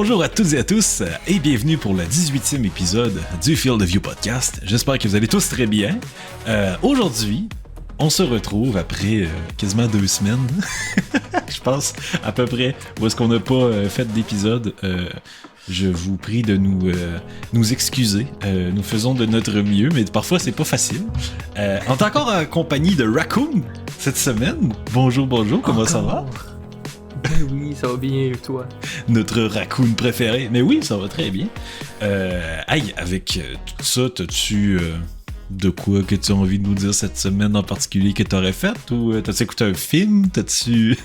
Bonjour à toutes et à tous et bienvenue pour le 18e épisode du Field of View podcast. J'espère que vous allez tous très bien. Aujourd'hui, on se retrouve après quasiment 2 semaines, je pense à peu près, où est-ce qu'on n'a pas fait d'épisode. Je vous prie de nous excuser. Nous faisons de notre mieux, mais parfois c'est pas facile. On est encore en compagnie de Raccoon cette semaine. Bonjour, comment ça va? Ben oui, ça va bien, toi. Notre Raccoon préféré. Mais oui, ça va très bien. Avec tout ça, t'as-tu de quoi que tu as envie de nous dire cette semaine en particulier que t'aurais fait? Ou t'as-tu écouté un film? T'as-tu...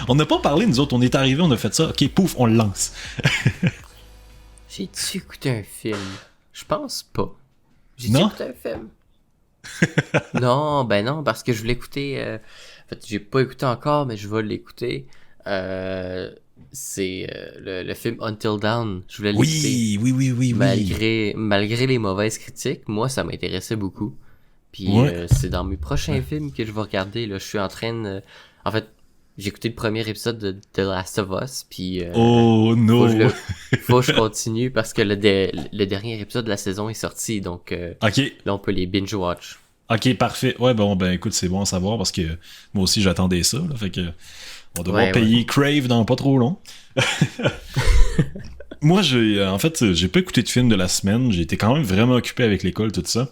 On n'a pas parlé, nous autres. On est arrivés, on a fait ça. Ok, pouf, on le lance. J'ai-tu écouté un film? Je pense pas. J'ai-tu Non? écouté un film? Non, parce que je voulais écouter... En fait, j'ai pas écouté encore, mais je vais l'écouter. C'est le film Until Dawn. Je voulais l'écouter. Oui. Malgré les mauvaises critiques, moi, ça m'intéressait beaucoup. Puis c'est dans mes prochains films que je vais regarder. Là, je suis en train de... En fait, j'ai écouté le premier épisode de The Last of Us, puis... oh non! Faut que je continue, parce que le dernier épisode de la saison est sorti, donc Ok. là, on peut les binge-watch. Ok, parfait. Ouais, bon, ben écoute, c'est bon à savoir, parce que moi aussi, j'attendais ça, là, fait que... On va devoir payer Crave dans pas trop long. Moi, j'ai pas écouté de film de la semaine. J'ai été quand même vraiment occupé avec l'école, tout ça.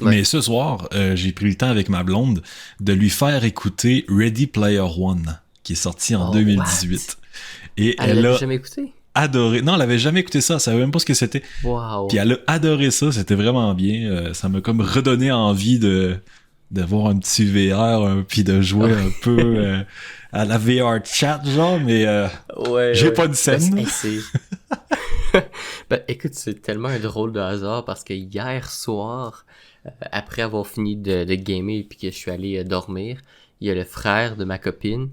Ouais. Mais ce soir, j'ai pris le temps avec ma blonde de lui faire écouter Ready Player One, qui est sorti en 2018. What? Et elle l'a jamais écouté? Adoré. Non, elle avait jamais écouté ça. Elle savait même pas ce que c'était. Wow. Puis elle a adoré ça. C'était vraiment bien. Ça m'a comme redonné envie d'avoir un petit VR, puis de jouer un peu à la VR chat, genre, mais j'ai pas de scène. Ben, écoute, c'est tellement un drôle de hasard, parce que hier soir, après avoir fini de gamer puis que je suis allé dormir, il y a le frère de ma copine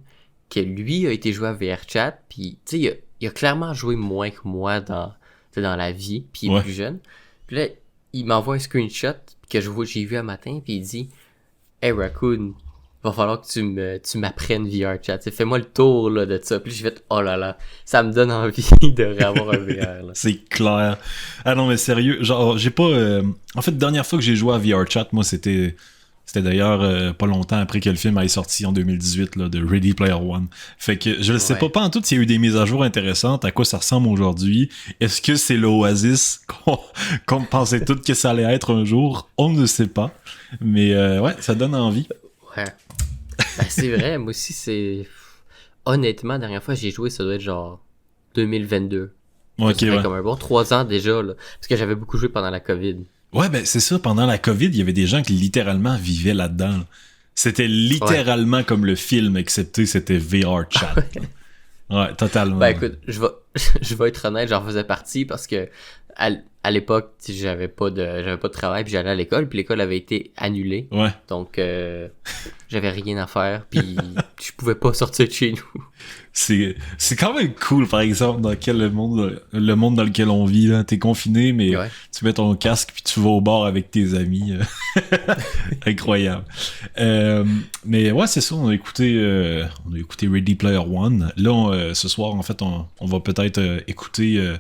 qui, lui, a été joué à VR chat, puis tu sais, il a clairement joué moins que moi dans la vie, puis il est plus jeune. Puis là, il m'envoie un screenshot que j'ai vu un matin, puis il dit « Hey Raccoon, va falloir que tu m'apprennes VR chat. Fais-moi le tour là, de ça. » Puis j'ai fait « Oh là là, ça me donne envie de réavoir un VR. » là. C'est clair. Ah non, mais sérieux, genre, j'ai pas... En fait, la dernière fois que j'ai joué à VR chat, moi, c'était d'ailleurs pas longtemps après que le film ait sorti en 2018, là, de Ready Player One. Fait que je ne sais pas en tout s'il y a eu des mises à jour intéressantes, à quoi ça ressemble aujourd'hui. Est-ce que c'est l'Oasis qu'on pensait tous que ça allait être un jour? On ne sait pas. Mais ouais, ça donne envie. Ouais. Ben, c'est vrai, moi aussi, c'est... Honnêtement, la dernière fois j'ai joué, ça doit être genre 2022. Ok, ça fait ouais. comme un bon 3 ans déjà, là. Parce que j'avais beaucoup joué pendant la COVID. Ouais, ben c'est ça, pendant la COVID, il y avait des gens qui littéralement vivaient là-dedans. C'était littéralement comme le film, excepté c'était VR chat. Ouais, totalement. Ben écoute, je vais être honnête, j'en faisais partie parce que à l'époque, j'avais pas de travail, puis j'allais à l'école, puis l'école avait été annulée. Ouais. Donc j'avais rien à faire, puis je pouvais pas sortir de chez nous. C'est quand même cool, par exemple, dans le monde dans lequel on vit, là. T'es confiné, mais tu mets ton casque puis tu vas au bar avec tes amis. Incroyable. Mais ouais, c'est ça, on a écouté Ready Player One. Là, ce soir, en fait, on va peut-être écouter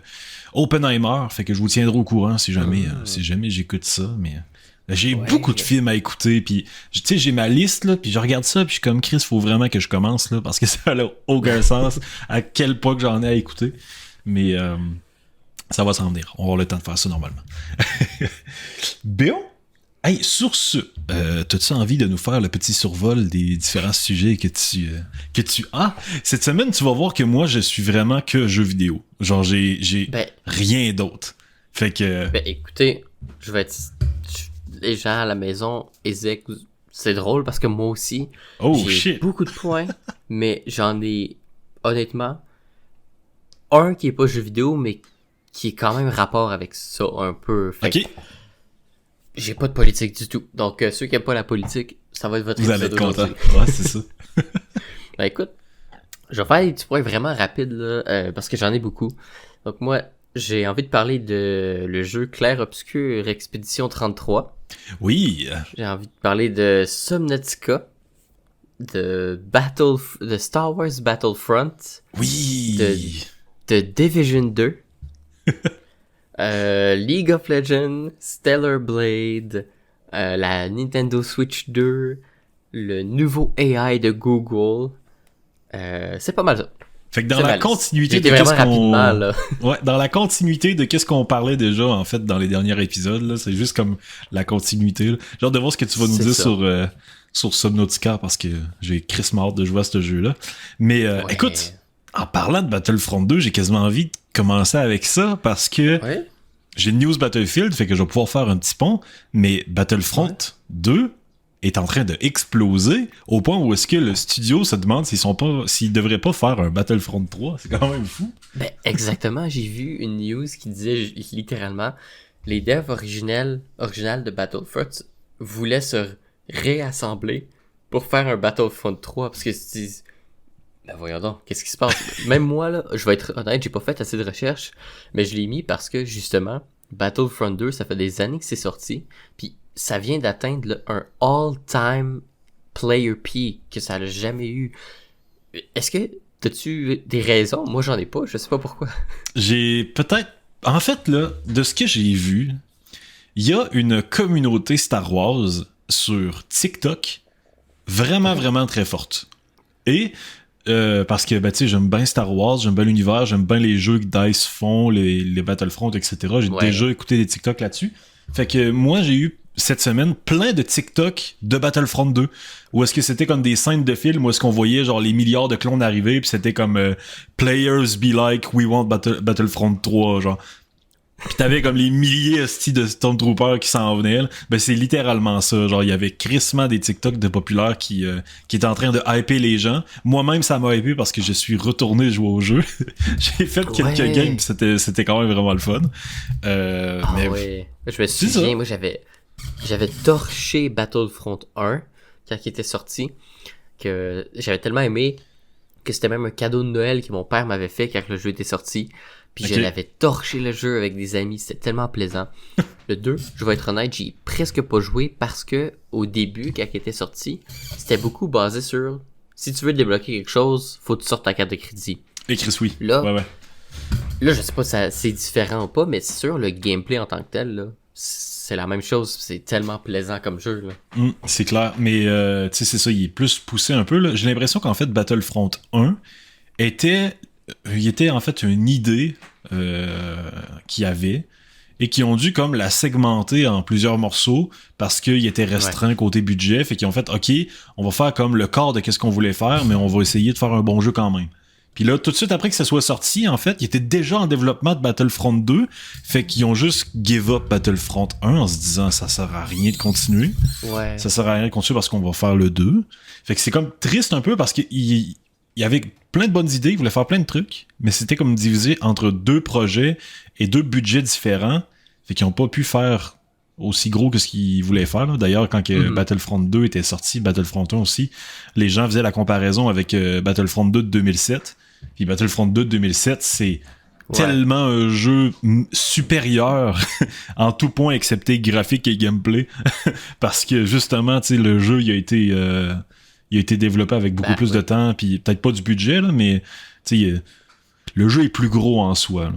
Oppenheimer, fait que je vous tiendrai au courant si jamais j'écoute ça, mais... J'ai beaucoup de films à écouter, puis tu sais, j'ai ma liste là, puis je regarde ça, puis je suis comme Chris, faut vraiment que je commence là, parce que ça n'a aucun sens à quel point que j'en ai à écouter. Mais ça va s'en venir. On va avoir le temps de faire ça normalement. Bon, hey, sur ce, t'as-tu envie de nous faire le petit survol des différents sujets que tu as? Cette semaine, tu vas voir que moi, je suis vraiment que jeux vidéo. Genre, j'ai rien d'autre. Fait que... Ben écoutez, je vais être... Les gens à la maison, c'est drôle parce que moi aussi, j'ai beaucoup de points, mais j'en ai, honnêtement, un qui est pas jeu vidéo, mais qui est quand même rapport avec ça un peu. Fait que j'ai pas de politique du tout. Donc, ceux qui aiment pas la politique, ça va être votre épisode aujourd'hui. Vous allez être contents. Ouais, c'est ça. Ben écoute, je vais faire des petits points vraiment rapides, là, parce que j'en ai beaucoup. Donc moi, j'ai envie de parler de le jeu Clair Obscur Expédition 33. Oui. J'ai envie de parler de Subnautica, de Star Wars Battlefront. Oui. The Division 2, League of Legends, Stellar Blade, la Nintendo Switch 2, le nouveau AI de Google. C'est pas mal ça. Fait que dans la continuité de qu'est-ce qu'on... Ouais, dans la continuité de qu'est-ce qu'on parlait déjà, en fait, dans les derniers épisodes, là, c'est juste comme la continuité, là. Genre de voir ce que tu vas nous dire sur Subnautica, parce que j'ai crissement hâte de jouer à ce jeu-là. Mais écoute, en parlant de Battlefront 2, j'ai quasiment envie de commencer avec ça, parce que j'ai une news Battlefield, fait que je vais pouvoir faire un petit pont, mais Battlefront 2 est en train de exploser au point où est-ce que le studio se demande s'ils devraient pas faire un Battlefront 3. C'est quand même fou. Ben, exactement. J'ai vu une news qui disait littéralement les devs original de Battlefront voulaient se réassembler pour faire un Battlefront 3 parce que ils se disent ben voyons donc, qu'est-ce qui se passe? Même moi, là, je vais être honnête, j'ai pas fait assez de recherches, mais je l'ai mis parce que, justement, Battlefront 2, ça fait des années que c'est sorti, puis ça vient d'atteindre là, un all-time player peak que ça n'a jamais eu. Est-ce que t'as-tu des raisons? Moi, j'en ai pas, je sais pas pourquoi. J'ai peut-être... En fait, là, de ce que j'ai vu, il y a une communauté Star Wars sur TikTok vraiment, vraiment très forte. Et... parce que, ben, tu sais, j'aime bien Star Wars, j'aime bien l'univers, j'aime bien les jeux que DICE font, les Battlefront, etc. J'ai déjà écouté des TikTok là-dessus. Fait que moi, j'ai eu, cette semaine, plein de TikTok de Battlefront 2, où est-ce que c'était comme des scènes de films, où est-ce qu'on voyait, genre, les milliards de clones arriver, puis c'était comme Players be like, we want Battlefront 3, genre. Pis t'avais comme les milliers de Stormtroopers qui s'en venaient. Là. Ben c'est littéralement ça. Genre il y avait crissement des TikTok de populaires qui étaient en train de hyper les gens. Moi-même ça m'a hypé parce que je suis retourné jouer au jeu. J'ai fait quelques games pis c'était quand même vraiment le fun. Mais ouais. Je me souviens, moi j'avais torché Battlefront 1 quand il était sorti que j'avais tellement aimé que c'était même un cadeau de Noël que mon père m'avait fait quand le jeu était sorti. Puis je l'avais torché le jeu avec des amis, c'était tellement plaisant. Le 2, je vais être honnête, j'y ai presque pas joué parce que au début, quand il était sorti, c'était beaucoup basé sur si tu veux débloquer quelque chose, faut que tu sortes ta carte de crédit. Et Chris, oui. Là, là je sais pas si c'est différent ou pas, mais c'est sûr, le gameplay en tant que tel, là, c'est la même chose, c'est tellement plaisant comme jeu. Là. C'est clair, mais tu sais, c'est ça, il est plus poussé un peu. Là. J'ai l'impression qu'en fait, Battlefront 1 était en fait une idée qu'il y avait et qui ont dû comme la segmenter en plusieurs morceaux parce qu'il était restreint côté budget, fait qu'ils ont fait ok, on va faire comme le corps de qu'est-ce qu'on voulait faire, mais on va essayer de faire un bon jeu quand même. Puis là, tout de suite après que ça soit sorti, en fait, il était déjà en développement de Battlefront 2, fait qu'ils ont juste give up Battlefront 1 en se disant ça sert à rien de continuer. Ouais. Ça sert à rien de continuer parce qu'on va faire le 2. Fait que c'est comme triste un peu parce qu'il y avait plein de bonnes idées, il voulait faire plein de trucs, mais c'était comme divisé entre deux projets et deux budgets différents, fait qu'ils n'ont pas pu faire aussi gros que ce qu'ils voulaient faire. Là. D'ailleurs, quand Battlefront 2 était sorti, Battlefront 1 aussi, les gens faisaient la comparaison avec Battlefront 2 de 2007. Puis Battlefront 2 de 2007, c'est tellement un jeu supérieur en tout point excepté graphique et gameplay. Parce que justement, tu sais, le jeu, il a été développé avec beaucoup plus de temps, puis peut-être pas du budget, là, mais le jeu est plus gros en soi. Là.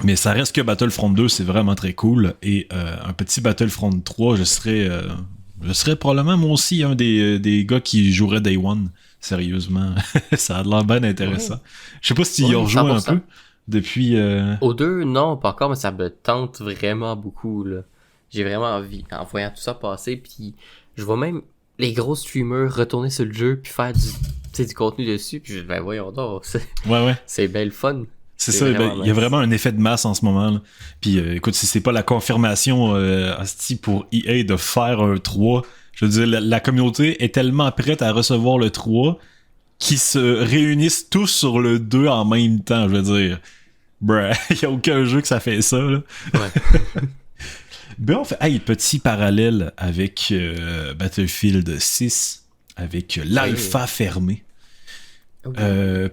Mais ça reste que Battlefront 2, c'est vraiment très cool. Et un petit Battlefront 3, je serais probablement moi aussi un des gars qui jouerait Day One. Sérieusement, ça a l'air bien intéressant. Ouais. Je sais pas si tu y as rejoué un peu depuis... Au 2, non, pas encore, mais ça me tente vraiment beaucoup. Là. J'ai vraiment envie, en voyant tout ça passer, puis je vois même les gros streamers retourner sur le jeu puis faire du contenu dessus, puis ben voyons donc, c'est bien le fun. C'est ça, il y a vraiment un effet de masse en ce moment. Là. Puis écoute, si c'est pas la confirmation pour EA de faire un 3, je veux dire, la communauté est tellement prête à recevoir le 3 qu'ils se réunissent tous sur le 2 en même temps, je veux dire. Il y a aucun jeu que ça fait ça. Là. Ouais. Ben, on fait, petit parallèle avec Battlefield 6, avec l'alpha fermée. Okay.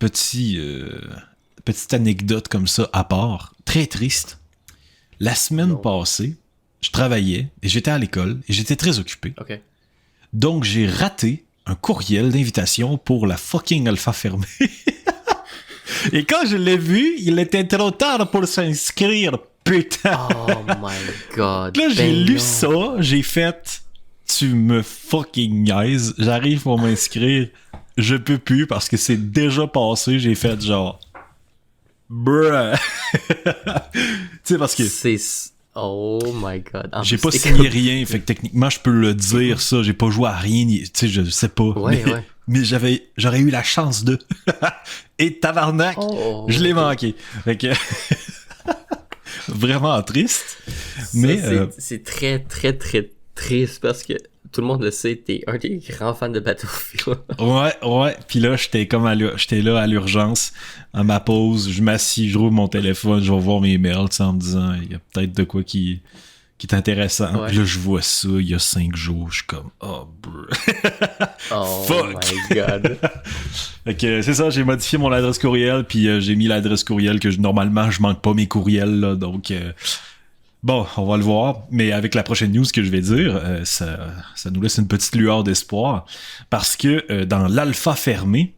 Petite anecdote comme ça à part, très triste. La semaine passée, je travaillais et j'étais à l'école et j'étais très occupé. Okay. Donc j'ai raté un courriel d'invitation pour la fucking alpha fermée. Et quand je l'ai vu, il était trop tard pour s'inscrire. Putain. Oh my god. Là, j'ai lu ça, j'ai fait... Tu me fucking niaises. J'arrive pour m'inscrire. Je peux plus parce que c'est déjà passé. J'ai fait genre... Bruh. Tu sais, parce que... Oh my god. J'ai pas signé rien, fait que techniquement, je peux le dire, ça. J'ai pas joué à rien, tu sais, je sais pas. Ouais, mais j'aurais eu la chance de. Et tabarnak, je l'ai manqué. Fait que... Vraiment triste. Mais c'est très, très, très triste parce que tout le monde le sait, t'es un des grands fans de Battlefield. ouais. Puis là, j'étais là à l'urgence, à ma pause, je m'assis, je rouvre mon téléphone, je vais voir mes mails, en me disant, il y a peut-être de quoi qui est intéressant. Ouais. Puis là, je vois ça, il y a 5 jours, je suis comme, oh, bro. Oh fuck. My god. Fait que c'est ça, j'ai modifié mon adresse courriel, puis j'ai mis l'adresse courriel que normalement, je manque pas mes courriels, là, donc... Bon, on va le voir, mais avec la prochaine news que je vais dire, ça nous laisse une petite lueur d'espoir, parce que dans l'alpha fermée,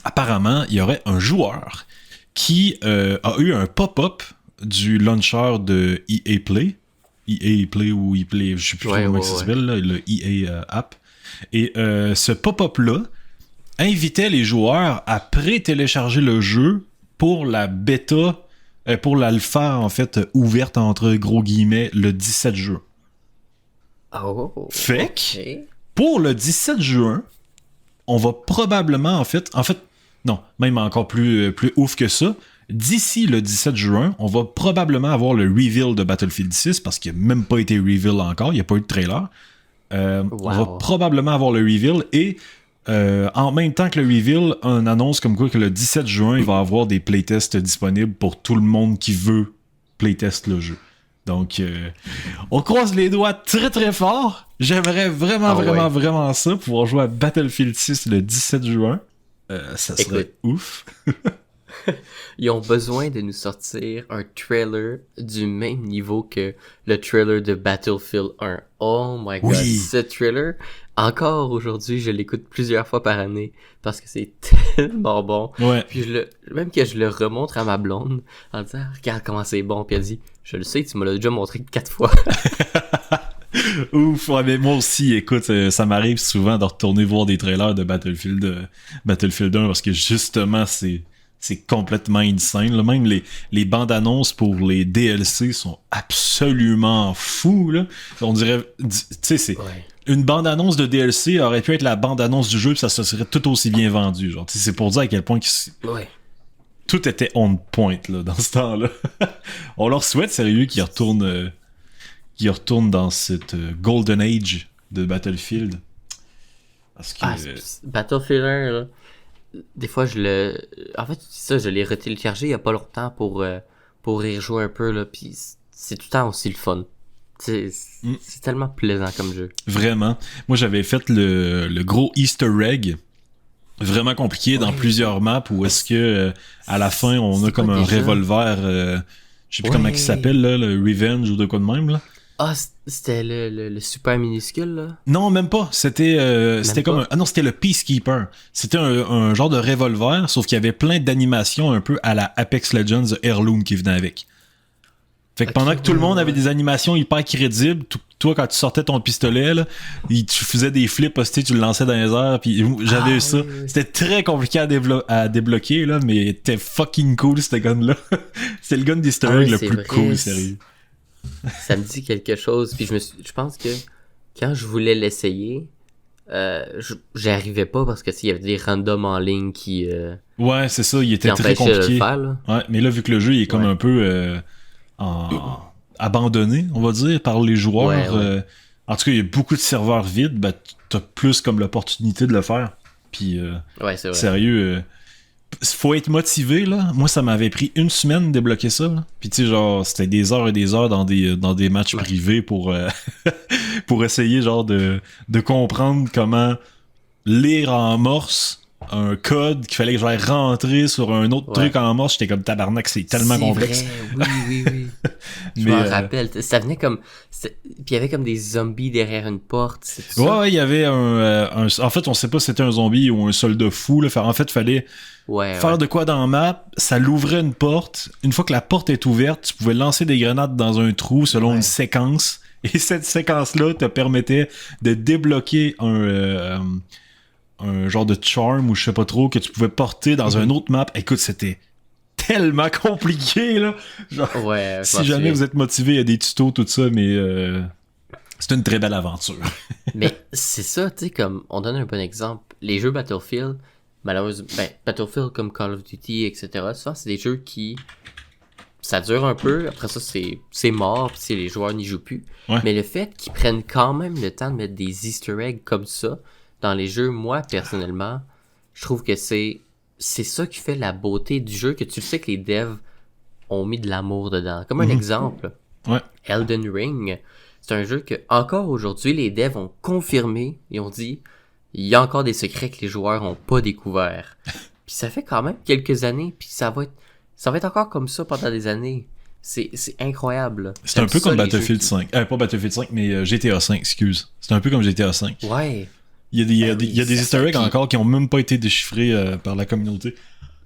apparemment, il y aurait un joueur qui a eu un pop-up du launcher de EA Play, EA Play ou EA Play, je sais plus comment ça s'appelle, là, le EA App, et ce pop-up-là invitait les joueurs à pré-télécharger le jeu pour la bêta, pour l'alpha, en fait, ouverte entre gros guillemets, le 17 juin. Oh, fait que, pour le 17 juin, on va probablement, en fait, non, même encore plus ouf que ça, d'ici le 17 juin, on va probablement avoir le reveal de Battlefield 6, parce qu'il n'a même pas été reveal encore, il n'y a pas eu de trailer. On va probablement avoir le reveal, et en même temps que le reveal, on annonce comme quoi que le 17 juin, il va y avoir des playtests disponibles pour tout le monde qui veut playtest le jeu. Donc, on croise les doigts très très fort. J'aimerais vraiment ça, pouvoir jouer à Battlefield 6 le 17 juin. Ça serait ouf. Ils ont besoin de nous sortir un trailer du même niveau que le trailer de Battlefield 1. Oh my god, ce trailer, encore aujourd'hui, je l'écoute plusieurs fois par année parce que c'est tellement bon. Ouais. Puis même que je le remontre à ma blonde en disant regarde comment c'est bon, puis elle dit je le sais, tu me l'as déjà montré 4 fois. Ouf, ouais, mais moi aussi, écoute, ça m'arrive souvent de retourner voir des trailers de Battlefield 1 parce que justement, c'est complètement insane. Là. Même les bandes annonces pour les DLC sont absolument fous. Là. On dirait, tu sais, c'est une bande annonce de DLC aurait pu être la bande annonce du jeu, puis ça se serait tout aussi bien vendu. Genre, c'est pour dire à quel point tout était on point là dans ce temps-là. On leur souhaite sérieux qu'ils retournent dans cette golden age de Battlefield. Parce que Battlefield 1 là. Des fois, en fait, ça, je l'ai retéléchargé il y a pas longtemps pour y rejouer un peu, là, pis c'est tout le temps aussi le fun. C'est tellement plaisant comme jeu. Vraiment. Moi, j'avais fait le gros Easter egg, vraiment compliqué, dans plusieurs maps, où est-ce que, à la fin, on a comme un revolver, je sais plus comment il s'appelle, là, le Revenge ou de quoi de même, là. Ah, c'était le super minuscule, là? Non, même pas. C'était comme non, c'était le Peacekeeper. C'était un genre de revolver, sauf qu'il y avait plein d'animations un peu à la Apex Legends Heirloom qui venait avec. Fait que pendant que tout le monde avait des animations hyper crédibles, toi, quand tu sortais ton pistolet, là, tu faisais des flips, tu le lançais dans les airs, puis j'avais eu ça. Oui. C'était très compliqué à débloquer, là, mais c'était fucking cool, ce gun-là. C'était le gun d'Easter egg le plus cool, sérieux. Ça me dit quelque chose, puis je pense que quand je voulais l'essayer, j'y arrivais pas parce que il y avait des randoms en ligne qui ouais, c'est ça, il était très compliqué de le faire, là. Ouais, mais là vu que le jeu il est comme un peu abandonné, on va dire, par les joueurs, en tout cas il y a beaucoup de serveurs vides, ben t'as plus comme l'opportunité de le faire. Puis c'est vrai. Sérieux, faut être motivé, là. Moi, ça m'avait pris 1 semaine de débloquer ça, là. Puis, tu sais, genre, c'était des heures et des heures dans des matchs privés pour essayer, genre, de comprendre comment lire en morse un code qu'il fallait que j'aille rentrer sur un autre truc en morse. J'étais comme tabarnak, c'est tellement complexe. Vrai. Oui. Je m'en rappelle. Ça venait comme... Puis il y avait comme des zombies derrière une porte. C'est tout ça? Ouais, il y avait en fait, on sait pas si c'était un zombie ou un soldat fou. Là. En fait, il fallait faire de quoi dans la map. Ça l'ouvrait une porte. Une fois que la porte est ouverte, tu pouvais lancer des grenades dans un trou selon une séquence. Et cette séquence-là te permettait de débloquer un genre de charm ou je sais pas trop que tu pouvais porter dans une autre map. Écoute, c'était tellement compliqué, là. Genre, si jamais vous êtes motivé, il y a des tutos, tout ça, mais c'est une très belle aventure. Mais c'est ça, tu sais, comme, on donne un bon exemple. Les jeux Battlefield, malheureusement, Battlefield comme Call of Duty, etc., souvent, c'est des jeux qui... Ça dure un peu, après ça, c'est mort, pis les joueurs n'y jouent plus. Ouais. Mais le fait qu'ils prennent quand même le temps de mettre des easter eggs comme ça dans les jeux, moi, personnellement, je trouve que c'est ça qui fait la beauté du jeu, que tu sais que les devs ont mis de l'amour dedans. Comme un exemple, Elden Ring, c'est un jeu que, encore aujourd'hui, les devs ont confirmé, ils ont dit, il y a encore des secrets que les joueurs ont pas découverts. Puis ça fait quand même quelques années, puis ça va être encore comme ça pendant des années. C'est incroyable. C'est un peu comme Battlefield 5. Pas Battlefield 5, mais GTA 5, excuse. C'est un peu comme GTA 5. Ouais. Il y a des easter eggs encore qui ont même pas été déchiffrés par la communauté.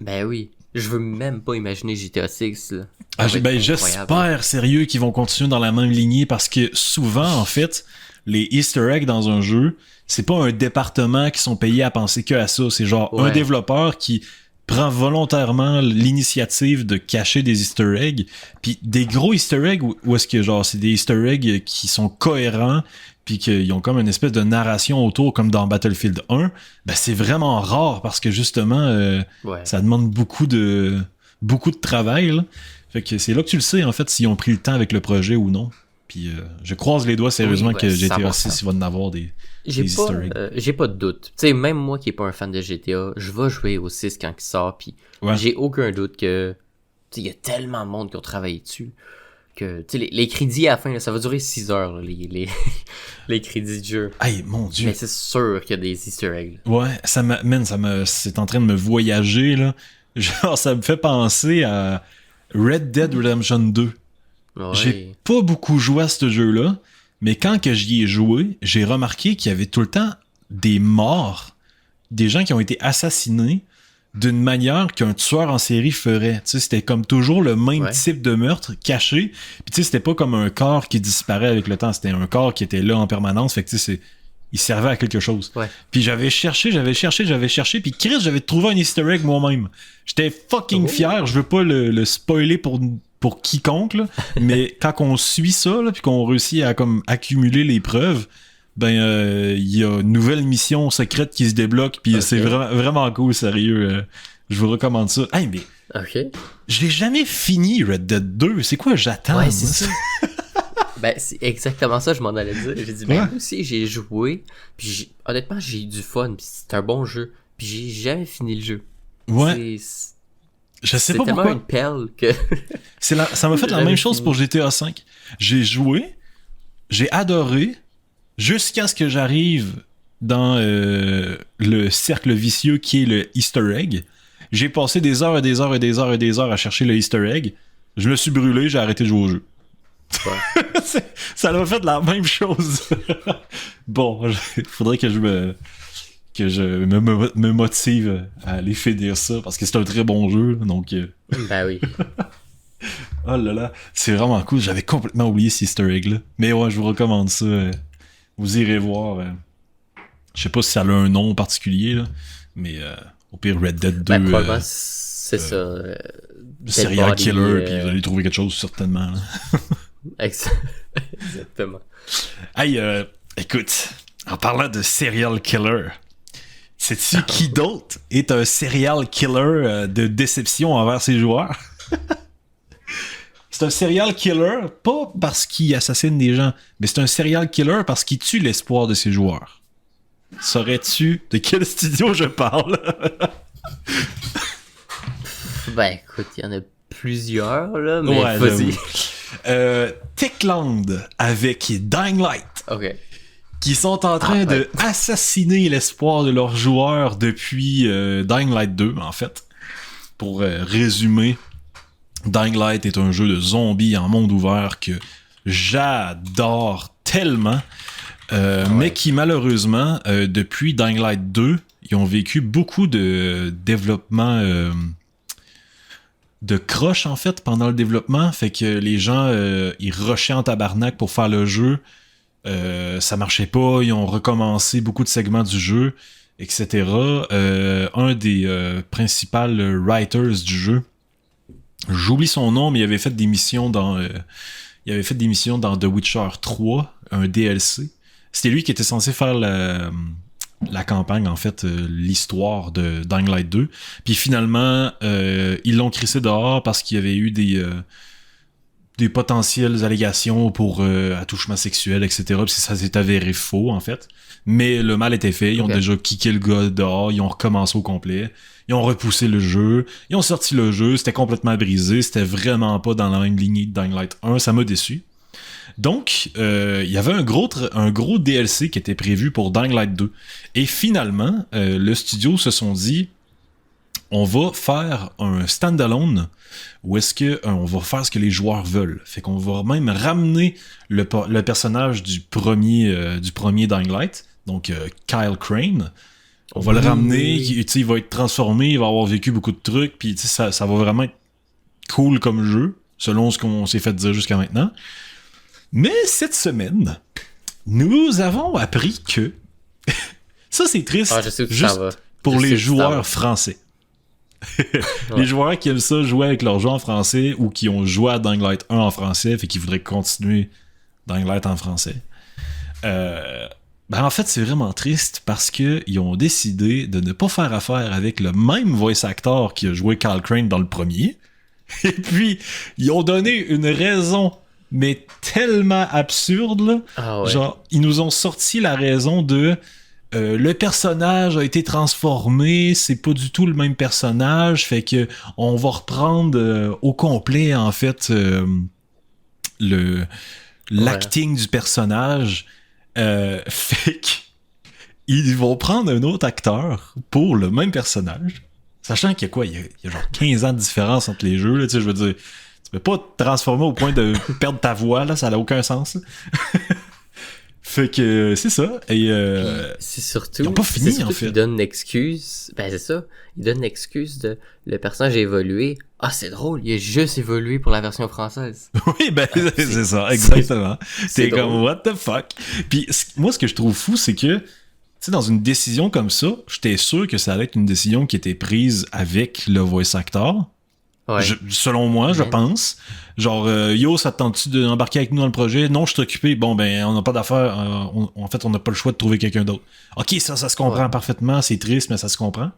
Ben oui. Je veux même pas imaginer GTA 6. Là. J'espère, sérieux, qu'ils vont continuer dans la même lignée parce que souvent, en fait, les easter eggs dans un jeu, c'est pas un département qui sont payés à penser que à ça. C'est genre un développeur qui prend volontairement l'initiative de cacher des easter eggs, puis des gros easter eggs où est-ce que genre c'est des easter eggs qui sont cohérents, puis qu'ils ont comme une espèce de narration autour comme dans Battlefield 1, ben c'est vraiment rare parce que justement ça demande beaucoup de travail là. Fait que c'est là que tu le sais en fait s'ils ont pris le temps avec le projet ou non. Puis je croise les doigts sérieusement que GTA 6 il va en avoir des easter eggs. J'ai pas de doute. Tu sais, même moi qui est pas un fan de GTA, je vais jouer au 6 quand il sort, puis j'ai aucun doute que il y a tellement de monde qui ont travaillé dessus que tu sais les crédits à la fin là, ça va durer 6 heures là, les crédits du jeu. Hey mon dieu. Mais c'est sûr qu'il y a des easter eggs. Ouais, c'est en train de me voyager là. Genre ça me fait penser à Red Dead Redemption 2. Ouais. J'ai pas beaucoup joué à ce jeu-là, mais quand que j'y ai joué, j'ai remarqué qu'il y avait tout le temps des morts, des gens qui ont été assassinés d'une manière qu'un tueur en série ferait. Tu sais, c'était comme toujours le même type de meurtre caché. Puis tu sais, c'était pas comme un corps qui disparaît avec le temps, c'était un corps qui était là en permanence. Fait que tu sais, il servait à quelque chose. Ouais. Puis j'avais cherché, puis Chris, j'avais trouvé un easter egg moi-même. J'étais fucking fier, je veux pas le spoiler pour quiconque, là, mais quand on suit ça, là, puis qu'on réussit à comme accumuler les preuves, ben il y a une nouvelle mission secrète qui se débloque, puis c'est vraiment cool, sérieux. Je vous recommande ça. Hey, mais je l'ai jamais fini, Red Dead 2. C'est quoi j'attends? Ouais, c'est ça. Ben, c'est exactement ça, je m'en allais dire. J'ai dit, moi aussi, j'ai joué, puis honnêtement, j'ai eu du fun, puis c'est un bon jeu, puis j'ai jamais fini le jeu. Ouais. Je sais pas pourquoi. C'est tellement une perle que... ça m'a fait la même chose pour GTA 5. J'ai joué, j'ai adoré, jusqu'à ce que j'arrive dans le cercle vicieux qui est le Easter egg. J'ai passé des heures et des heures et des heures et des heures à chercher le Easter egg. Je me suis brûlé, j'ai arrêté de jouer au jeu. Ouais. Ça m'a fait la même chose. Bon, il faudrait que je me motive à aller finir ça parce que c'est un très bon jeu, donc ben oui. Oh là là, c'est vraiment cool, j'avais complètement oublié cet easter egg là, mais ouais, je vous recommande ça, vous irez voir, je sais pas si ça a un nom particulier là, mais au pire Red Dead 2 probablement c'est ça, serial killer, puis vous allez trouver quelque chose certainement là. Exactement. Hey, écoute, en parlant de serial killer, sais-tu qui d'autre est un serial killer de déception envers ses joueurs? C'est un serial killer, pas parce qu'il assassine des gens, mais c'est un serial killer parce qu'il tue l'espoir de ses joueurs. Saurais-tu de quel studio je parle? Ben écoute, il y en a plusieurs, là, mais vas-y. Techland avec Dying Light. OK. Qui sont en train de assassiner l'espoir de leurs joueurs depuis Dying Light 2, en fait. Pour résumer Dying Light est un jeu de zombies en monde ouvert que j'adore tellement, mais qui malheureusement, depuis Dying Light 2, ils ont vécu beaucoup de développement de croche en fait pendant le développement, fait que les gens ils rushaient en tabarnak pour faire le jeu, ça marchait pas, ils ont recommencé beaucoup de segments du jeu, etc. Un des principaux writers du jeu, j'oublie son nom, mais il avait fait des missions dans The Witcher 3, un DLC. C'était lui qui était censé faire la campagne, en fait, l'histoire de Dying Light 2. Puis finalement, ils l'ont crissé dehors parce qu'il y avait eu des potentielles allégations pour attouchement sexuel, etc. Puis ça s'est avéré faux, en fait. Mais le mal était fait. Ils ont déjà kické le gars dehors. Ils ont recommencé au complet. Ils ont repoussé le jeu. Ils ont sorti le jeu. C'était complètement brisé. C'était vraiment pas dans la même lignée de Dying Light 1. Ça m'a déçu. Donc, il y avait un gros DLC qui était prévu pour Dying Light 2. Et finalement, le studio se sont dit, on va faire un standalone où est-ce que on va faire ce que les joueurs veulent. Fait qu'on va même ramener le personnage du premier Dying Light, donc Kyle Crane. On va le ramener, il va être transformé, il va avoir vécu beaucoup de trucs, puis ça va vraiment être cool comme jeu, selon ce qu'on s'est fait dire jusqu'à maintenant. Mais cette semaine, nous avons appris que... ça, c'est triste, juste pour les joueurs français. Les joueurs qui aiment ça jouer avec leur jeu en français ou qui ont joué à Dying Light 1 en français, fait qu'ils voudraient continuer Dying Light en français. En fait, c'est vraiment triste parce qu'ils ont décidé de ne pas faire affaire avec le même voice actor qui a joué Kyle Crane dans le premier. Et puis, ils ont donné une raison... mais tellement absurde, là. Ah ouais. Genre, ils nous ont sorti la raison de le personnage a été transformé, c'est pas du tout le même personnage, fait que on va reprendre au complet, en fait, l'acting du personnage. Fait qu'ils vont prendre un autre acteur pour le même personnage, sachant qu'il y a quoi, il y a genre 15 ans de différence entre les jeux, là, tu sais, je veux dire... Tu peux pas te transformer au point de perdre ta voix, là, ça n'a aucun sens. Fait que c'est ça. Et c'est surtout. Ils n'ont pas fini, en fait. Ils donnent une excuse. Ben, c'est ça. Ils donnent une excuse de le personnage a évolué. Ah, c'est drôle, il a juste évolué pour la version française. Oui, ben, c'est ça, exactement. T'es comme, what the fuck? Puis, moi, ce que je trouve fou, c'est que, tu sais, dans une décision comme ça, j'étais sûr que ça allait être une décision qui était prise avec le voice actor. Ouais. Selon moi, je pense. Genre, yo, ça te tente-tu d'embarquer avec nous dans le projet? Non, je suis occupé. Bon, ben, on n'a pas d'affaires. En fait, on n'a pas le choix de trouver quelqu'un d'autre. Ok, ça se comprend parfaitement. C'est triste, mais ça se comprend.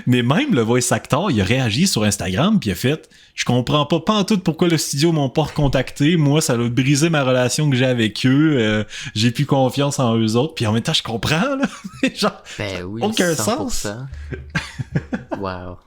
Mais même le voice actor, il a réagi sur Instagram, puis il a fait « Je comprends pas pantoute pourquoi le studio m'ont pas recontacté. Moi, ça a brisé ma relation que j'ai avec eux. J'ai plus confiance en eux autres. Puis en même temps, je comprends, là. Genre, ben oui, aucun 100%. sens. Wow.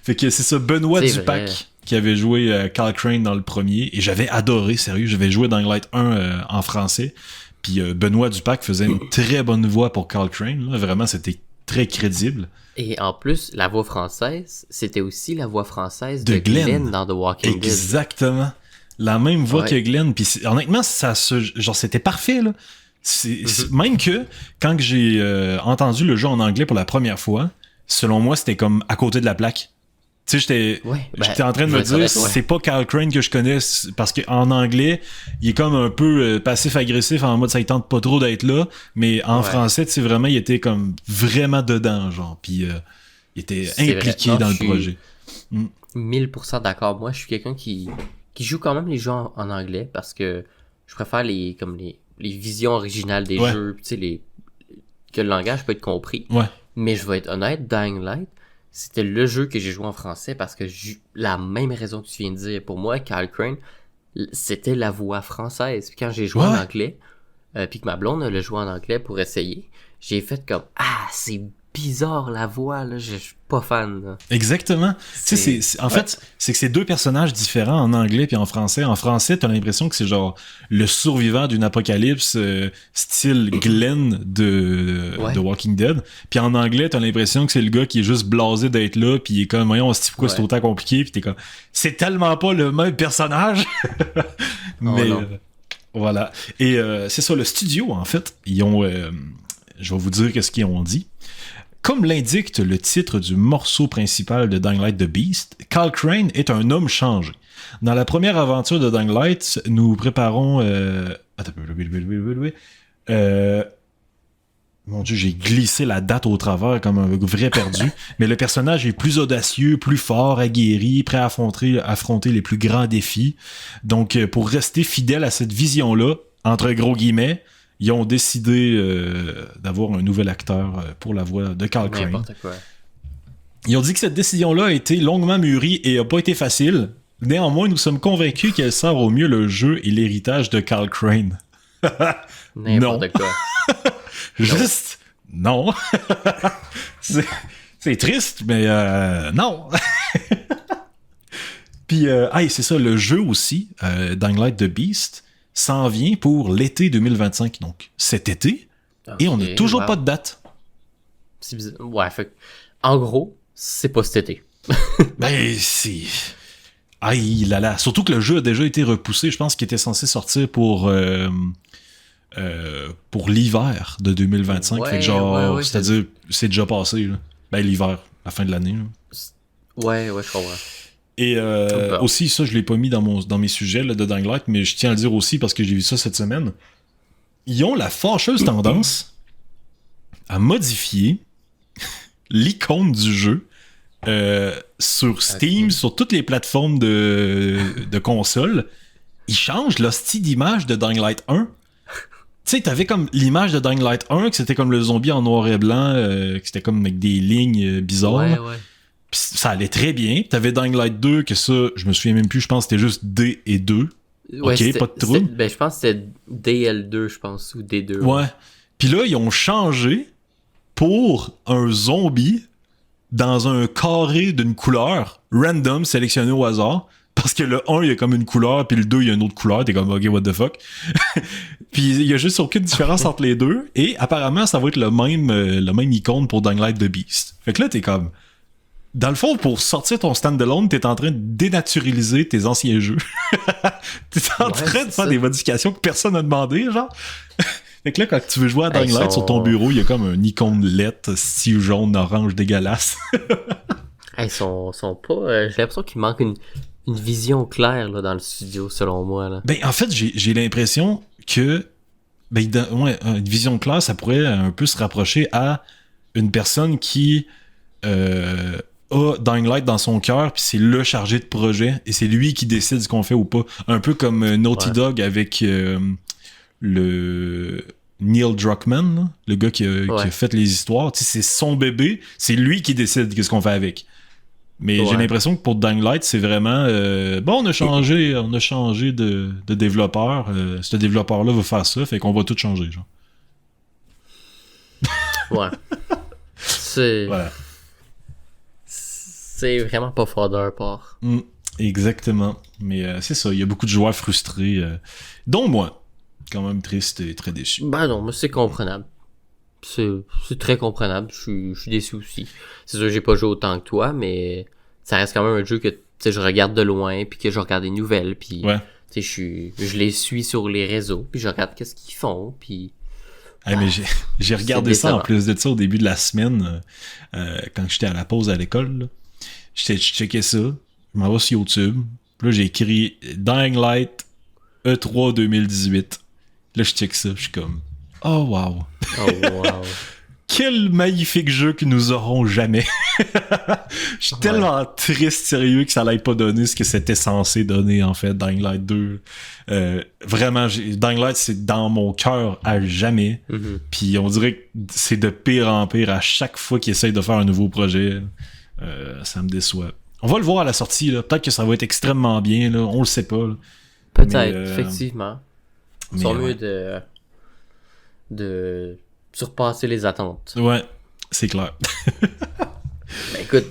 Fait que c'est ça, Benoît Dupac qui avait joué Kyle Crane dans le premier, et j'avais adoré, sérieux, j'avais joué Dying Light 1 en français, puis Benoît Dupac faisait une très bonne voix pour Kyle Crane, là. Vraiment, c'était très crédible. Et en plus, la voix française, c'était aussi la voix française de Glenn dans The Walking Dead. Exactement. La même voix que Glenn, puis honnêtement, genre, c'était parfait, là. Même que, quand j'ai entendu le jeu en anglais pour la première fois, selon moi, c'était comme à côté de la plaque. Tu sais, j'étais en train de me dire, c'est pas Kyle Crane que je connais, parce qu'en anglais, il est comme un peu passif-agressif, en mode ça il tente pas trop d'être là, mais en français, tu sais, vraiment, il était comme vraiment dedans, genre, puis il était impliqué dans le projet. 1000% d'accord. Moi, je suis quelqu'un qui joue quand même les jeux en anglais, parce que je préfère les visions originales des jeux, tu sais, que le langage peut être compris. Ouais. Mais je vais être honnête, Dying Light, c'était le jeu que j'ai joué en français parce que la même raison que tu viens de dire. Pour moi, Kyle Crane, c'était la voix française. Puis quand j'ai joué en anglais, puis que ma blonde l'a joué en anglais pour essayer, j'ai fait comme « Ah, c'est bizarre la voix, là. Je suis pas fan, là. Exactement. Tu sais, en fait, c'est que c'est deux personnages différents en anglais puis en français. En français, t'as l'impression que c'est genre le survivant d'une apocalypse style Glenn de Walking Dead. Puis en anglais, t'as l'impression que c'est le gars qui est juste blasé d'être là puis il est comme, voyons, pourquoi c'est autant compliqué? Puis t'es comme, c'est tellement pas le même personnage! Mais voilà. Et c'est ça, le studio, en fait, ils ont... je vais vous dire qu'est-ce qu'ils ont dit. Comme l'indique le titre du morceau principal de Dying Light The Beast, Cal Crane est un homme changé. Dans la première aventure de Dying Light, nous préparons... Mon Dieu, j'ai glissé la date au travers comme un vrai perdu. Mais le personnage est plus audacieux, plus fort, aguerri, prêt à affronter les plus grands défis. Donc, pour rester fidèle à cette vision-là, entre gros guillemets, ils ont décidé d'avoir un nouvel acteur pour la voix de Cal Crane. N'importe quoi. Ils ont dit que cette décision-là a été longuement mûrie et n'a pas été facile. Néanmoins, nous sommes convaincus qu'elle sert au mieux le jeu et l'héritage de Cal Crane. N'importe quoi. Juste, non. c'est triste, mais non. Puis, c'est ça, le jeu aussi, Dying Light The Beast, s'en vient pour l'été 2025, donc cet été, et on n'a toujours pas de date. C'est bizarre. Ouais, fait en gros, c'est pas cet été. Ben, c'est... Aïe là là. Surtout que le jeu a déjà été repoussé, je pense qu'il était censé sortir pour l'hiver de 2025. Fait que genre, c'est-à-dire, c'est déjà passé, là. Ben, l'hiver, la fin de l'année, là. Ouais, je comprends. Et aussi, ça, je l'ai pas mis dans mes sujets là, de Dying Light, mais je tiens à le dire aussi parce que j'ai vu ça cette semaine. Ils ont la fâcheuse tendance à modifier l'icône du jeu sur Steam, sur toutes les plateformes de console. Ils changent l'hostie d'image de Dying Light 1. Tu sais, t'avais comme l'image de Dying Light 1, que c'était comme le zombie en noir et blanc, que c'était comme avec des lignes bizarres. Ouais. Pis ça allait très bien. T'avais Dying Light 2, que ça, je me souviens même plus, je pense que c'était juste D et 2. Ouais, ok, pas de trouble. Ben, je pense que c'était DL2, je pense, ou D2. Ouais. Puis là, ils ont changé pour un zombie dans un carré d'une couleur random, sélectionné au hasard. Parce que le 1, il y a comme une couleur, puis le 2, il y a une autre couleur. T'es comme, ok, what the fuck. Puis il y a juste aucune différence entre les deux. Et apparemment, ça va être le même icône pour Dying Light The Beast. Fait que là, t'es comme... Dans le fond, pour sortir ton standalone, t'es en train de dénaturaliser tes anciens jeux. T'es en train de faire des modifications que personne n'a demandé, genre. Fait que là, quand tu veux jouer à Dying Light sur ton bureau, il y a comme un icône LED, style jaune, orange, dégueulasse. Ils sont pas... j'ai l'impression qu'il manque une vision claire là, dans le studio, selon moi. Là. Ben, en fait, j'ai l'impression que une vision claire, ça pourrait un peu se rapprocher à une personne qui a Dying Light dans son cœur, puis c'est le chargé de projet, et c'est lui qui décide ce qu'on fait ou pas. Un peu comme Naughty Dog avec le Neil Druckmann, là, le gars qui a fait les histoires. Tu sais, c'est son bébé, c'est lui qui décide qu'est-ce qu'on fait avec. Mais j'ai l'impression que pour Dying Light, c'est vraiment on a changé de développeur. Ce développeur-là va faire ça, fait qu'on va tout changer, genre. Ouais. C'est vraiment pas fort d'un part. Exactement. Mais c'est ça, il y a beaucoup de joueurs frustrés, dont moi. Quand même triste et très déçu. Ben non, mais c'est comprenable. C'est très comprenable. Je suis déçu aussi. C'est sûr que j'ai pas joué autant que toi, mais ça reste quand même un jeu que je regarde de loin, puis que je regarde des nouvelles, puis je les suis sur les réseaux, puis je regarde qu'est-ce qu'ils font, puis... mais j'ai regardé ça en plus de ça au début de la semaine, quand j'étais à la pause à l'école. Là. Je checkais ça, je m'en vais sur YouTube, puis là j'ai écrit Dying Light E3 2018. Là je check ça, je suis comme oh wow. Quel magnifique jeu que nous aurons jamais. Je suis tellement triste, sérieux, que ça n'allait pas donner ce que c'était censé donner, en fait, Dying Light 2. Vraiment, Dying Light, c'est dans mon cœur à jamais. Puis on dirait que c'est de pire en pire à chaque fois qu'ils essayent de faire un nouveau projet. Ça me déçoit. On va le voir à la sortie, là. Peut-être que ça va être extrêmement bien, là. On le sait pas, là. Peut-être, effectivement. Ils sont mieux de surpasser les attentes. Ouais. C'est clair. Ben écoute,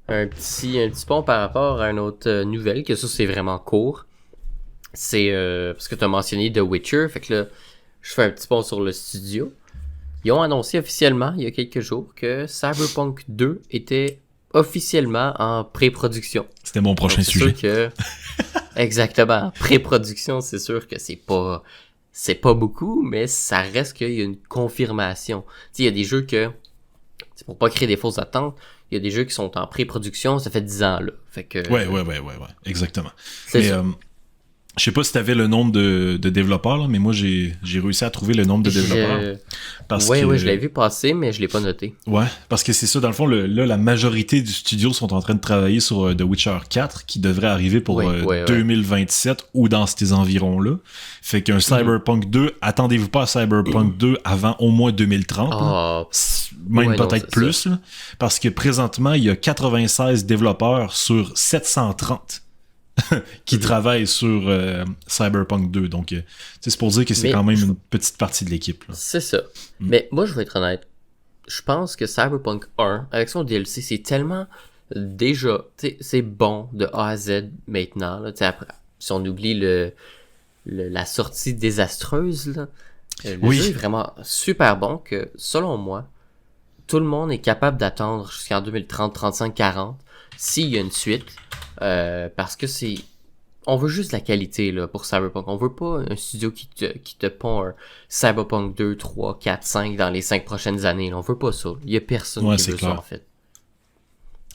un petit pont par rapport à une autre nouvelle, que ça c'est vraiment court. C'est parce que tu as mentionné The Witcher, fait que là, je fais un petit pont sur le studio. Ils ont annoncé officiellement, il y a quelques jours, que Cyberpunk 2 était officiellement en pré-production. C'était mon prochain sujet. C'est sûr que... Exactement. Pré-production, c'est sûr que c'est pas beaucoup, mais ça reste qu'il y a une confirmation. Tu sais, il y a des jeux que, c'est pour pas créer des fausses attentes, il y a des jeux qui sont en pré-production, ça fait 10 ans, là. Fait que... Ouais, exactement. C'est mais, ça. Je sais pas si t'avais le nombre de développeurs, là, mais moi, j'ai réussi à trouver le nombre de développeurs. Ouais, je l'ai vu passer, mais je l'ai pas noté. Ouais, parce que c'est ça, dans le fond, là, la majorité du studio sont en train de travailler sur The Witcher 4, qui devrait arriver pour 2027 ou dans ces environs-là. Fait qu'un Cyberpunk 2, attendez-vous pas à Cyberpunk 2 avant au moins 2030. Même peut-être plus, là, parce que présentement, il y a 96 développeurs sur 730 qui travaillent sur Cyberpunk 2. Donc, c'est pour dire que c'est quand même une petite partie de l'équipe. Là. C'est ça. Mais moi, je vais être honnête. Je pense que Cyberpunk 1, avec son DLC, c'est tellement déjà... c'est bon de A à Z maintenant. Là, après, si on oublie la sortie désastreuse, là, le jeu est vraiment super bon que, selon moi, tout le monde est capable d'attendre jusqu'en 2030, 35, 40 s'il y a une suite. Parce que on veut juste la qualité là pour Cyberpunk. On veut pas un studio qui te pond un Cyberpunk 2, 3, 4, 5 dans les 5 prochaines années. Là. On veut pas ça. Il y a personne qui veut ça en fait.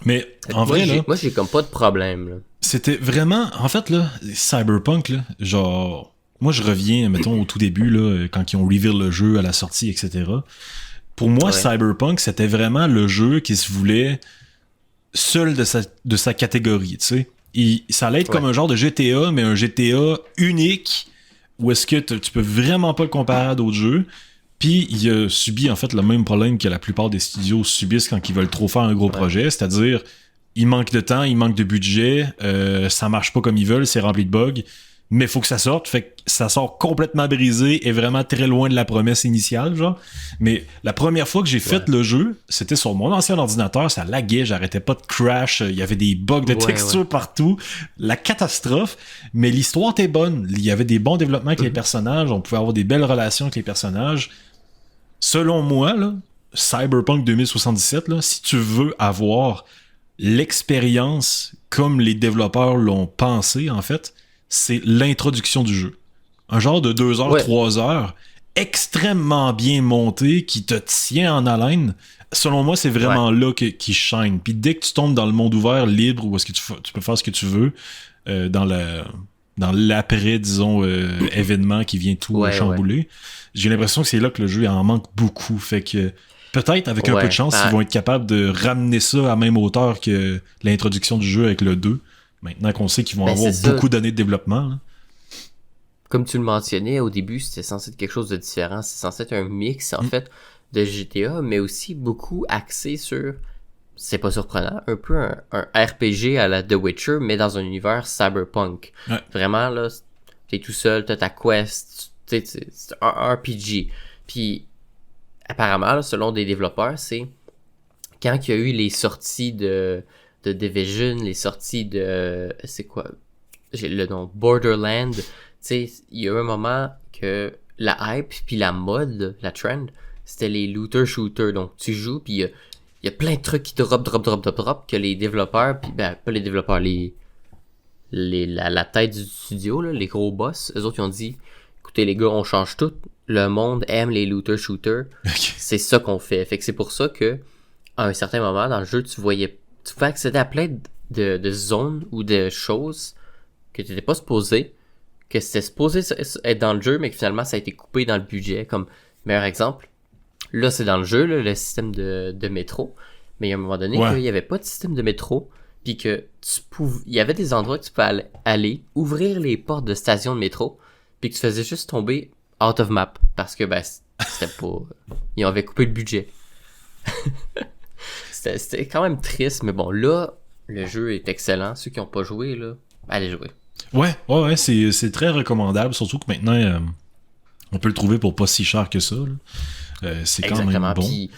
Mais en vrai là, moi j'ai comme pas de problème là. C'était vraiment en fait là Cyberpunk là, genre moi je reviens mettons au tout début là quand ils ont reveal le jeu à la sortie etc. Pour moi Cyberpunk c'était vraiment le jeu qui se voulait seul de sa catégorie, tu sais. Ça allait être comme un genre de GTA, mais un GTA unique, où est-ce que tu peux vraiment pas le comparer à d'autres jeux. Puis il a subi en fait le même problème que la plupart des studios subissent quand ils veulent trop faire un gros projet, c'est-à-dire il manque de temps, il manque de budget, ça marche pas comme ils veulent, c'est rempli de bugs, mais faut que ça sorte, fait que ça sort complètement brisé et vraiment très loin de la promesse initiale, genre. Mais la première fois que j'ai fait le jeu, c'était sur mon ancien ordinateur, ça laguait, j'arrêtais pas de crash, il y avait des bugs de texture partout, la catastrophe, mais l'histoire était bonne, il y avait des bons développements avec les personnages, on pouvait avoir des belles relations avec les personnages. Selon moi, là, Cyberpunk 2077, là, si tu veux avoir l'expérience comme les développeurs l'ont pensé, en fait, c'est l'introduction du jeu. Un genre de 2 heures, 3 heures, extrêmement bien monté, qui te tient en haleine. Selon moi, c'est vraiment là qu'il shine. Puis dès que tu tombes dans le monde ouvert, libre, où est-ce que tu peux faire ce que tu veux, dans l'après, disons, événement qui vient tout chambouler, j'ai l'impression que c'est là que le jeu en manque beaucoup. Fait que peut-être, avec un peu de chance, ils vont être capables de ramener ça à la même hauteur que l'introduction du jeu avec le 2. Maintenant qu'on sait qu'ils vont avoir beaucoup d'années de développement. Là. Comme tu le mentionnais, au début, c'était censé être quelque chose de différent. C'est censé être un mix, en fait, de GTA, mais aussi beaucoup axé sur, c'est pas surprenant, un peu un RPG à la The Witcher, mais dans un univers cyberpunk. Ouais. Vraiment, là, t'es tout seul, t'as ta quest, c'est un RPG. Puis, apparemment, là, selon des développeurs, c'est quand il y a eu les sorties de Division, les sorties de... c'est quoi? J'ai le nom. Borderlands. Tu sais, il y a eu un moment que la hype puis la mode, la trend, c'était les looter-shooter. Donc, tu joues puis il y a plein de trucs qui drop que les développeurs, puis ben, pas les développeurs, la tête du studio, là, les gros boss, eux autres, ils ont dit, écoutez les gars, on change tout. Le monde aime les looter-shooter. Okay. C'est ça qu'on fait. Fait que c'est pour ça que, à un certain moment, dans le jeu, tu pouvais accéder à plein de zones ou de choses que tu n'étais pas supposé, que c'était supposé être dans le jeu, mais que finalement ça a été coupé dans le budget. Comme meilleur exemple, là c'est dans le jeu, là, le système de métro, mais il y a un moment donné qu'il n'y avait pas de système de métro, puis que il y avait des endroits que tu pouvais aller, ouvrir les portes de stations de métro, puis que tu faisais juste tomber out of map, parce que ben c'était pas... ils avaient coupé le budget. C'était quand même triste, mais bon, là, le jeu est excellent. Ceux qui n'ont pas joué, là, allez jouer. Ouais, c'est très recommandable, surtout que maintenant, on peut le trouver pour pas si cher que ça. C'est quand même bon. Puis,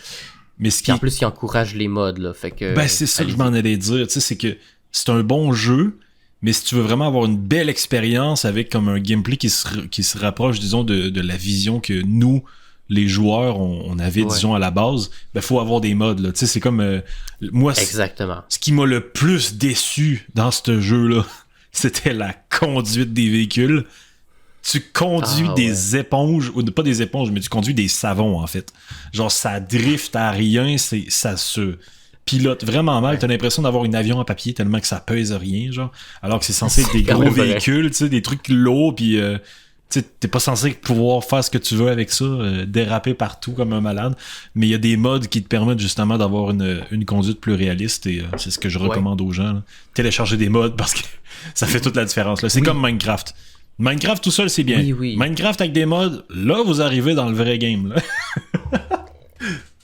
Mais Puis en plus, il encourage les mods, là, fait que... Ben, c'est ça que je m'en allais dire, tu sais, c'est que c'est un bon jeu, mais si tu veux vraiment avoir une belle expérience avec comme un gameplay qui se rapproche, disons, de la vision que nous, les joueurs, on avait, disons, à la base, ben, faut avoir des mods, là. Tu sais, c'est comme... moi, Exactement. Ce qui m'a le plus déçu dans ce jeu-là, c'était la conduite des véhicules. Tu conduis des éponges, ou pas des éponges, mais tu conduis des savons, en fait. Genre, ça drift à rien, ça se pilote vraiment mal. T'as l'impression d'avoir un avion en papier tellement que ça pèse à rien, genre. Alors que c'est censé être des gros véhicules, tu sais, des trucs lourds, pis tu sais, t'es pas censé pouvoir faire ce que tu veux avec ça, déraper partout comme un malade. Mais il y a des mods qui te permettent justement d'avoir une conduite plus réaliste, et c'est ce que je recommande aux gens, là. Télécharger des mods parce que ça fait toute la différence, là. C'est comme Minecraft. Minecraft tout seul, c'est bien. Oui. Minecraft avec des mods, là, vous arrivez dans le vrai game, là.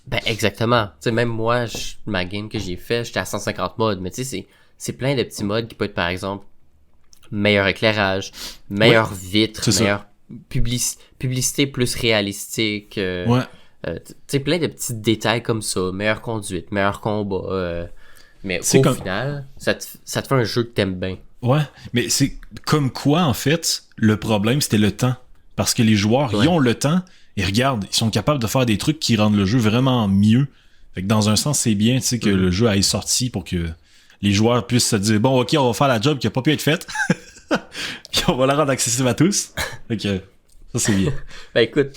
Ben, exactement. Tu sais, même moi, ma game que j'ai fait, j'étais à 150 mods, mais tu sais, c'est plein de petits mods qui peuvent être, par exemple, meilleur éclairage, meilleure vitre, meilleure publicité plus réalistique. Tu sais, plein de petits détails comme ça. Meilleure conduite, meilleur combat. Mais au final, ça te fait un jeu que t'aimes bien. Ouais, mais c'est comme quoi, en fait, le problème, c'était le temps. Parce que les joueurs, ils ont le temps, et regarde, ils sont capables de faire des trucs qui rendent le jeu vraiment mieux. Fait que dans un sens, c'est bien, tu sais, que le jeu aille sorti pour que les joueurs puissent se dire, bon, ok, on va faire la job qui a pas pu être faite. Puis on va la rendre accessible à tous. Fait que ça, c'est bien. Ben écoute,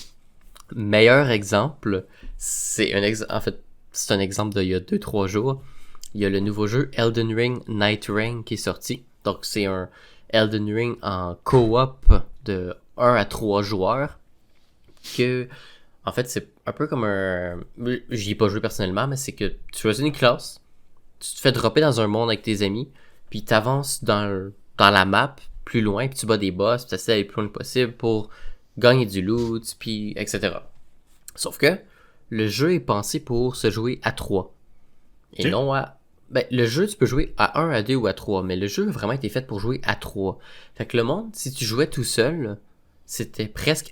meilleur exemple, c'est en fait, c'est un exemple d'il y a 2-3 jours. Il y a le nouveau jeu Elden Ring Night Reign qui est sorti. Donc, c'est un Elden Ring en co-op de 1 à 3 joueurs. Que, en fait, c'est un peu comme un... J'y ai pas joué personnellement, mais c'est que tu choisis une classe, tu te fais dropper dans un monde avec tes amis, puis t'avances dans la map plus loin, puis tu bats des boss, puis t'essaies d'aller le plus loin possible pour gagner du loot, puis etc. Sauf que le jeu est pensé pour se jouer à 3. Et non à... Ben, le jeu, tu peux jouer à 1, à 2 ou à 3, mais le jeu a vraiment été fait pour jouer à 3. Fait que le monde, si tu jouais tout seul, c'était presque...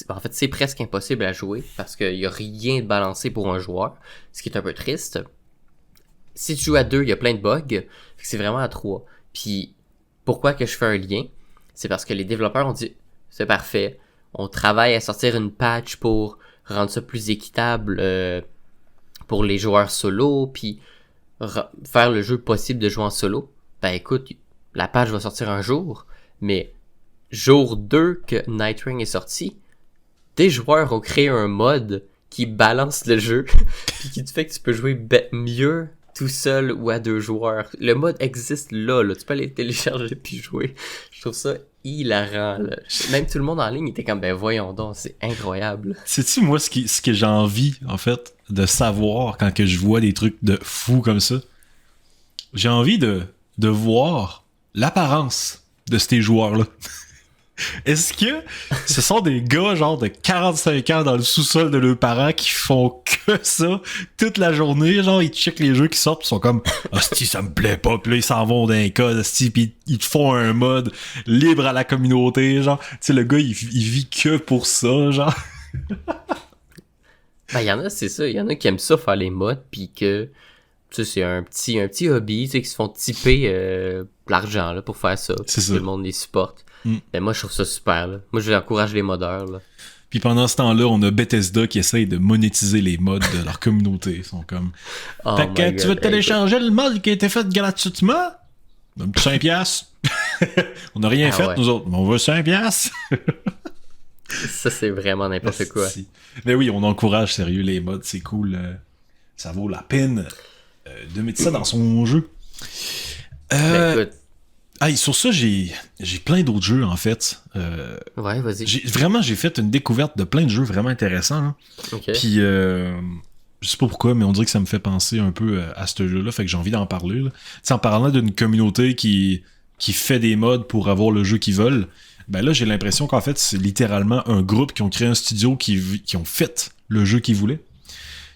En fait, c'est presque impossible à jouer, parce qu'il y a rien de balancé pour un joueur, ce qui est un peu triste. Si tu joues à 2, il y a plein de bugs, fait que c'est vraiment à 3. Puis, pourquoi que je fais un lien? C'est parce que les développeurs ont dit, c'est parfait, on travaille à sortir une patch pour rendre ça plus équitable pour les joueurs solo, puis faire le jeu possible de jouer en solo. Ben écoute, la patch va sortir un jour, mais jour 2 que Night Ring est sorti, des joueurs ont créé un mode qui balance le jeu, puis qui te fait que tu peux jouer mieux tout seul ou à 2 joueurs. Le mode existe là, tu peux aller le télécharger puis jouer. Je trouve ça hilarant, là. Même tout le monde en ligne était comme, ben voyons donc, c'est incroyable. Sais-tu, moi, ce que j'ai envie, en fait, de savoir quand que je vois des trucs de fous comme ça? J'ai envie de voir l'apparence de ces joueurs-là. Est-ce que ce sont des gars genre de 45 ans dans le sous-sol de leurs parents qui font que ça toute la journée, genre ils checkent les jeux qui sortent pis ils sont comme hostie ça me plaît pas, pis là ils s'en vont d'un code, hostie, pis ils te font un mode libre à la communauté, genre tu sais le gars il vit que pour ça, genre. Ben y en a, c'est ça, il y en a qui aiment ça faire les mods pis que tu sais, c'est un petit hobby, tu sais, qui se font typer l'argent là pour faire ça, c'est ça. Tout le monde les supporte. Ben moi je trouve ça super là. Moi j'encourage les modeurs là. Puis pendant ce temps-là, on a Bethesda qui essaye de monétiser les mods de leur communauté. Ils sont comme fait que tu veux télécharger le mod qui a été fait gratuitement? Un petit 5$. On n'a rien fait, nous autres. Mais on veut 5$. Ça, c'est vraiment n'importe quoi. Mais oui, on encourage sérieux les mods. C'est cool. Ça vaut la peine de mettre ça dans son jeu. Ben, écoute. Sur ça, j'ai plein d'autres jeux, en fait. Ouais, vas-y. J'ai fait une découverte de plein de jeux vraiment intéressants. Là. Okay. Puis, je sais pas pourquoi, mais on dirait que ça me fait penser un peu à ce jeu-là. Fait que j'ai envie d'en parler. En parlant d'une communauté qui fait des mods pour avoir le jeu qu'ils veulent, ben là, j'ai l'impression qu'en fait, c'est littéralement un groupe qui ont créé un studio qui ont fait le jeu qu'ils voulaient.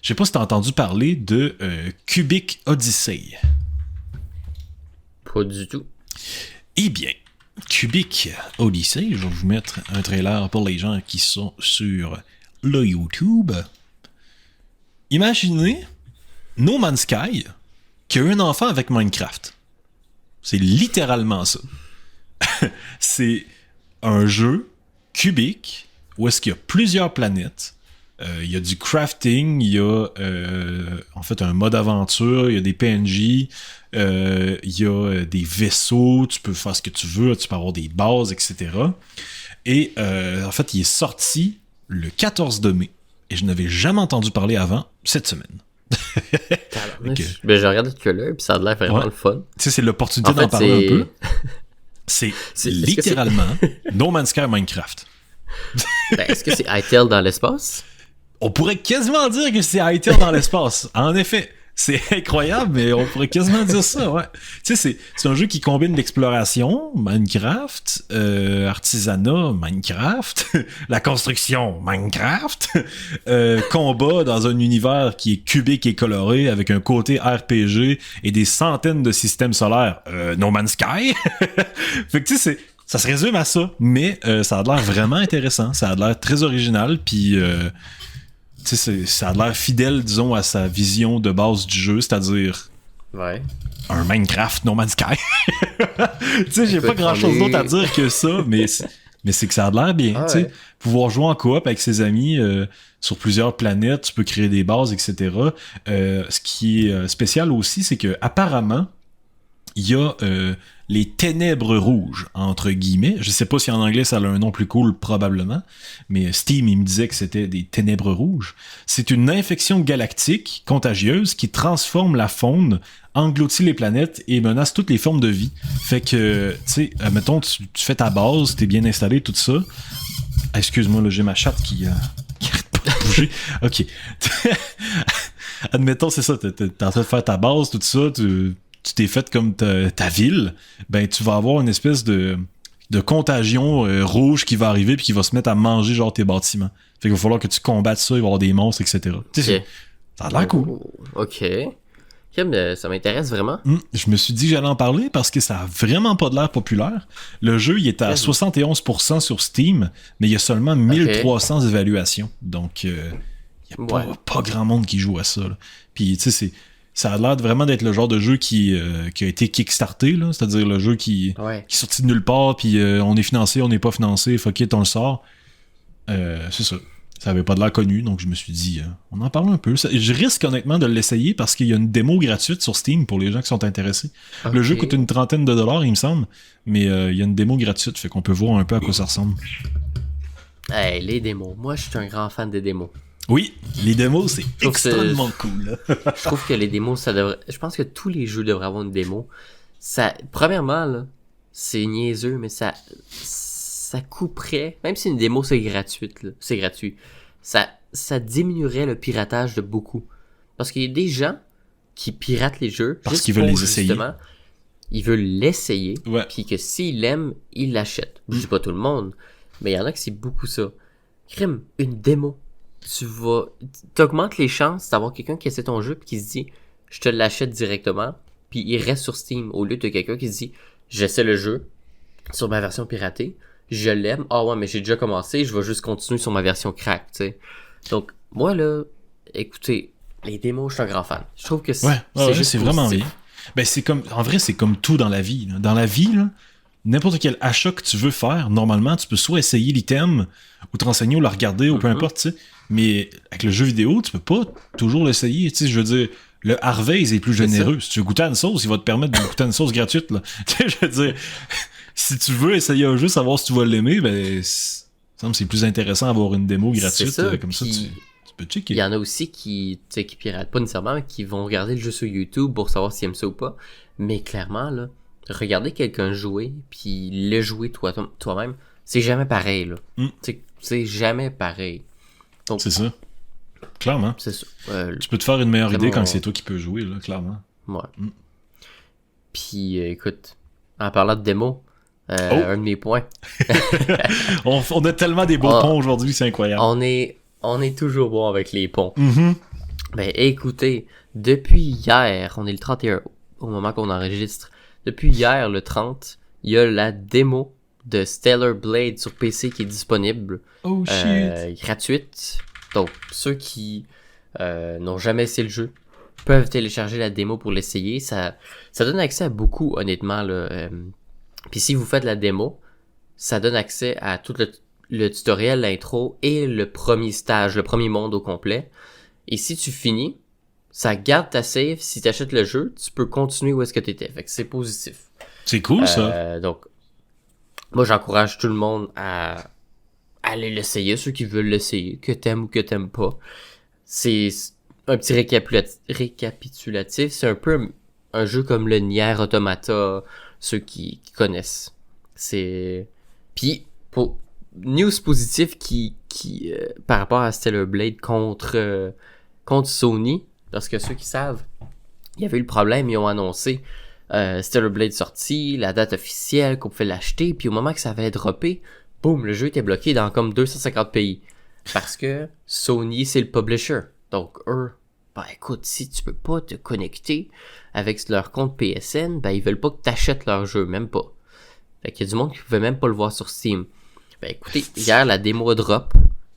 Je sais pas si t'as entendu parler de Cubic Odyssey. Pas du tout. Eh bien, Cubic Odyssey, je vais vous mettre un trailer pour les gens qui sont sur le YouTube. Imaginez No Man's Sky qui a eu un enfant avec Minecraft. C'est littéralement ça. C'est un jeu cubique où est-ce qu'il y a plusieurs planètes. Il y a du crafting, il y a en fait un mode aventure, il y a des PNJ, il y a des vaisseaux, tu peux faire ce que tu veux, tu peux avoir des bases, etc. Et en fait, il est sorti le 14 de mai. Et je n'avais jamais entendu parler avant cette semaine. Okay. Ben, j'ai regardé que là, puis ça a l'air vraiment le fun. Tu sais, c'est l'opportunité d'en parler un peu. C'est littéralement No Man's Sky Minecraft. Ben, est-ce que c'est Hytale dans l'espace? On pourrait quasiment dire que c'est Hytale dans l'espace. En effet, c'est incroyable, mais on pourrait quasiment dire ça, ouais. Tu sais, c'est un jeu qui combine l'exploration, Minecraft, artisanat, Minecraft, la construction, Minecraft, combat dans un univers qui est cubique et coloré avec un côté RPG et des centaines de systèmes solaires, No Man's Sky. Fait que tu sais, ça se résume à ça, mais ça a l'air vraiment intéressant, ça a l'air très original, puis tu sais, ça a l'air fidèle, disons, à sa vision de base du jeu, c'est-à-dire un Minecraft No Man's Sky. Tu sais, j'ai pas grand-chose d'autre à dire que ça, mais c'est que ça a l'air bien. Tu sais, pouvoir jouer en coop avec ses amis sur plusieurs planètes, tu peux créer des bases, etc. Ce qui est spécial aussi, c'est que apparemment, il y a les ténèbres rouges, entre guillemets. Je sais pas si en anglais ça a un nom plus cool, probablement, mais Steam, il me disait que c'était des ténèbres rouges. C'est une infection galactique contagieuse qui transforme la faune, engloutit les planètes et menace toutes les formes de vie. Fait que, tu sais, mettons, tu fais ta base, t'es bien installé, tout ça. Excuse-moi, là, j'ai ma chatte qui arrête pas de bouger. Ok. Admettons, c'est ça, t'es en train de faire ta base, tout ça, tu t'es fait comme ta ville, ben tu vas avoir une espèce de contagion rouge qui va arriver puis qui va se mettre à manger genre tes bâtiments. Fait qu'il va falloir que tu combattes ça, il va y avoir des monstres, etc. Tu sais, ça a l'air cool. Ok, ça m'intéresse vraiment. Je me suis dit que j'allais en parler parce que ça a vraiment pas de l'air populaire. Le jeu, il est à 71% sur Steam, mais il y a seulement 1300 évaluations. Donc, il y a pas grand monde qui joue à ça. Là. Puis, tu sais, ça a l'air vraiment d'être le genre de jeu qui a été kickstarté, là, c'est-à-dire le jeu qui est sorti de nulle part, puis on est financé, on n'est pas financé, fuck it, on le sort. C'est ça. Ça avait pas de l'air connu, donc je me suis dit, on en parle un peu. Je risque honnêtement de l'essayer parce qu'il y a une démo gratuite sur Steam pour les gens qui sont intéressés. Okay. Le jeu coûte une $30, il me semble, mais il y a une démo gratuite, fait qu'on peut voir un peu à quoi ça ressemble. Hey, les démos. Moi, je suis un grand fan des démos. Oui, les démos, c'est extrêmement cool. Je trouve que les démos, ça devrait... Je pense que tous les jeux devraient avoir une démo. Ça, premièrement, là, c'est niaiseux, mais ça couperait... Même si une démo, c'est gratuite, là, c'est gratuit. Ça diminuerait le piratage de beaucoup. Parce qu'il y a des gens qui piratent les jeux... Parce qu'ils veulent les essayer. Ils veulent l'essayer, puis que s'ils l'aiment, ils l'achètent. Je dis pas tout le monde, mais il y en a qui c'est beaucoup ça. Crime, une démo. T'augmentes les chances d'avoir quelqu'un qui essaie ton jeu puis qui se dit je te l'achète directement, puis il reste sur Steam au lieu de quelqu'un qui se dit j'essaie le jeu sur ma version piratée, je l'aime, mais j'ai déjà commencé, je vais juste continuer sur ma version crack, tu sais. Donc moi là, écoutez, les démos, je suis un grand fan. Je trouve que c'est vraiment bien. Ben en vrai c'est comme tout dans la vie. Là. Dans la vie là, n'importe quel achat que tu veux faire, normalement tu peux soit essayer l'item ou te renseigner ou le regarder ou peu importe, tu sais. Mais avec le jeu vidéo, tu peux pas toujours l'essayer. Tu sais, je veux dire, le Harvey's est plus généreux. Si tu veux goûter à une sauce, il va te permettre de goûter à une sauce gratuite. Là. Tu sais, je veux dire, si tu veux essayer un jeu, savoir si tu vas l'aimer, ben, c'est plus intéressant d'avoir une démo gratuite. Ça, comme ça, tu peux checker. Il y en a aussi qui piratent pas nécessairement, mais qui vont regarder le jeu sur YouTube pour savoir s'ils aiment ça ou pas. Mais clairement, là, regarder quelqu'un jouer, puis le jouer toi-même, c'est jamais pareil. Là. C'est jamais pareil. Donc, c'est ça. Clairement. C'est ça. Tu peux te faire une meilleure idée quand c'est toi qui peux jouer, là, clairement. Ouais. Puis, écoute, en parlant de démo, un de mes points. on a tellement des beaux ponts aujourd'hui, c'est incroyable. On est toujours bon avec les ponts. Ben, écoutez, depuis hier, on est le 31 au moment qu'on enregistre. Depuis hier, le 30, il y a la démo de Stellar Blade sur PC qui est disponible. Gratuite. Donc, ceux qui n'ont jamais essayé le jeu, peuvent télécharger la démo pour l'essayer. Ça donne accès à beaucoup, honnêtement, là. Puis si vous faites la démo, ça donne accès à tout le tutoriel, l'intro et le premier stage, le premier monde au complet. Et si tu finis, ça garde ta save. Si tu achètes le jeu, tu peux continuer où est-ce que tu étais. Fait que c'est positif. C'est cool, ça. Donc, moi, j'encourage tout le monde à aller l'essayer, ceux qui veulent l'essayer, que t'aimes ou que t'aimes pas. C'est un petit récapitulatif. C'est un peu un jeu comme le Nier Automata, ceux qui connaissent. Puis, pour news positif qui par rapport à Stellar Blade contre Sony, parce que ceux qui savent, il y avait eu le problème, ils ont annoncé Stellar Blade sorti, la date officielle, qu'on pouvait l'acheter, puis au moment que ça avait droppé, boum, le jeu était bloqué dans comme 250 pays. Parce que Sony, c'est le publisher. Donc, eux, ben écoute, si tu peux pas te connecter avec leur compte PSN, ben ils veulent pas que t'achètes leur jeu, même pas. Fait qu'il y a du monde qui pouvait même pas le voir sur Steam. Ben écoutez, hier, la démo drop,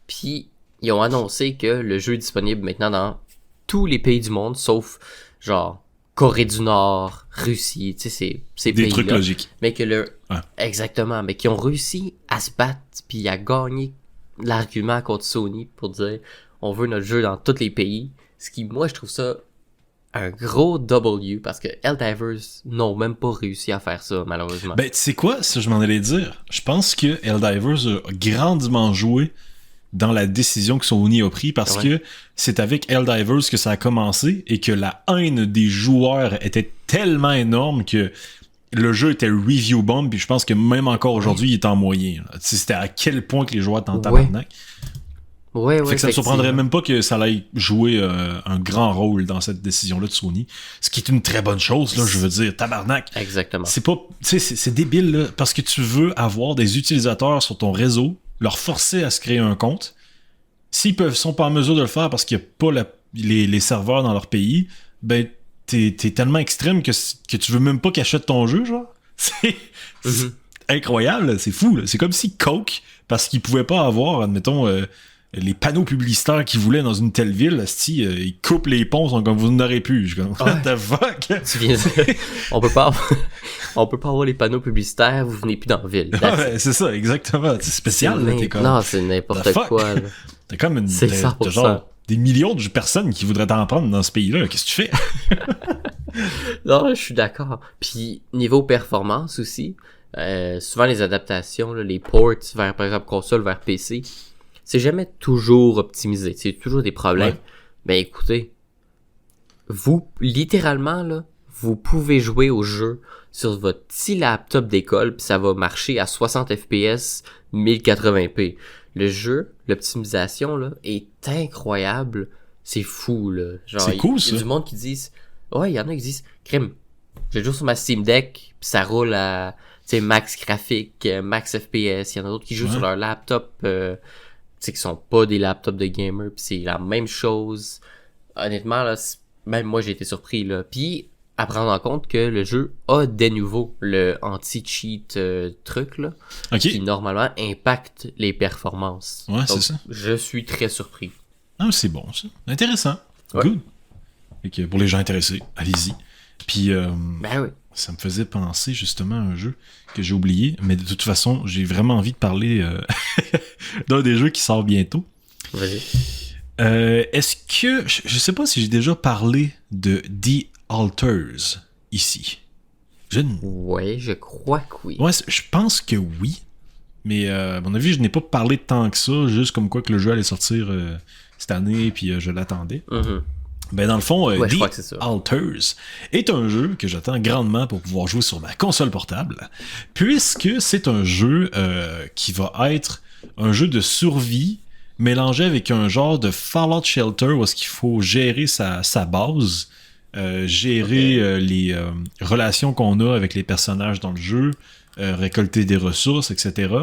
puis ils ont annoncé que le jeu est disponible maintenant dans tous les pays du monde, sauf, genre, Corée du Nord, Russie, tu sais, ces pays-là. Des trucs logiques. Mais que exactement, mais qui ont réussi à se battre, puis à gagner l'argument contre Sony pour dire, on veut notre jeu dans tous les pays. Ce qui, moi, je trouve ça un gros W, parce que Helldivers n'ont même pas réussi à faire ça, malheureusement. Ben, tu sais quoi, ça je m'en allais dire. Je pense que Helldivers a grandement joué dans la décision que Sony a pris, parce que c'est avec Helldivers que ça a commencé, et que la haine des joueurs était tellement énorme que le jeu était review bomb, puis je pense que même encore aujourd'hui, il est en moyen. C'était à quel point que les joueurs étaient en tabarnak. Ouais, fait que ça me surprendrait même pas que ça allait jouer un grand rôle dans cette décision-là de Sony. Ce qui est une très bonne chose, là, je veux dire, tabarnak. Exactement. C'est pas, tu sais, c'est débile, là, parce que tu veux avoir des utilisateurs sur ton réseau, leur forcer à se créer un compte. S'ils sont pas en mesure de le faire parce qu'il y a pas les serveurs dans leur pays, ben, t'es tellement extrême que tu veux même pas qu'ils achètent ton jeu, genre. C'est incroyable, c'est fou, là. C'est comme si Coke, parce qu'ils pouvaient pas avoir, admettons, les panneaux publicitaires qu'ils voulaient dans une telle ville, ils coupent les ponts, sont comme vous n'aurez plus. Je suis comme, what the fuck? Tu viens de... on peut pas avoir les panneaux publicitaires, vous venez plus dans la ville. Ouais, c'est ça, exactement. C'est spécial, là, t'es comme... Non, c'est n'importe quoi, là. T'as comme c'est ça, t'as genre des millions de personnes qui voudraient t'en prendre dans ce pays-là. Qu'est-ce que tu fais? Non, je suis d'accord. Puis, niveau performance aussi, souvent les adaptations, là, les ports vers, par exemple, console vers PC, c'est jamais toujours optimisé. C'est toujours des problèmes. Ouais. Ben écoutez, vous, littéralement, là, vous pouvez jouer au jeu sur votre petit laptop d'école, puis ça va marcher à 60 FPS, 1080p. Le jeu, l'optimisation, là, est incroyable. C'est fou, là. Genre, c'est cool, ça. Il y a du monde qui disent... Ouais, il y en a qui disent... Crime, je joue sur ma Steam Deck, puis ça roule à... Tu sais, max graphique, max FPS. Il y en a d'autres qui jouent sur leur laptop... tu sais, qui sont pas des laptops de gamer, puis c'est la même chose. Honnêtement, là, même moi, j'ai été surpris, là. Puis, à prendre en compte que le jeu a des nouveaux, le anti-cheat truc, là, qui normalement impacte les performances. Ouais, donc, c'est ça. Je suis très surpris. Ah, c'est bon, ça. Intéressant. Ouais. Good. Et que pour les gens intéressés, allez-y. Puis, ben oui. Ça me faisait penser justement à un jeu que j'ai oublié, mais de toute façon, j'ai vraiment envie de parler d'un des jeux qui sort bientôt. Vas-y. Est-ce que... Je sais pas si j'ai déjà parlé de The Alters ici. Ouais, je crois que oui. Ouais, je pense que oui. Mais à mon avis, je n'ai pas parlé tant que ça, juste comme quoi que le jeu allait sortir cette année, puis je l'attendais. Ben dans le fond, The Alters est un jeu que j'attends grandement pour pouvoir jouer sur ma console portable, puisque c'est un jeu qui va être un jeu de survie mélangé avec un genre de Fallout Shelter où est-ce qu'il faut gérer sa base, gérer les relations qu'on a avec les personnages dans le jeu, récolter des ressources, etc.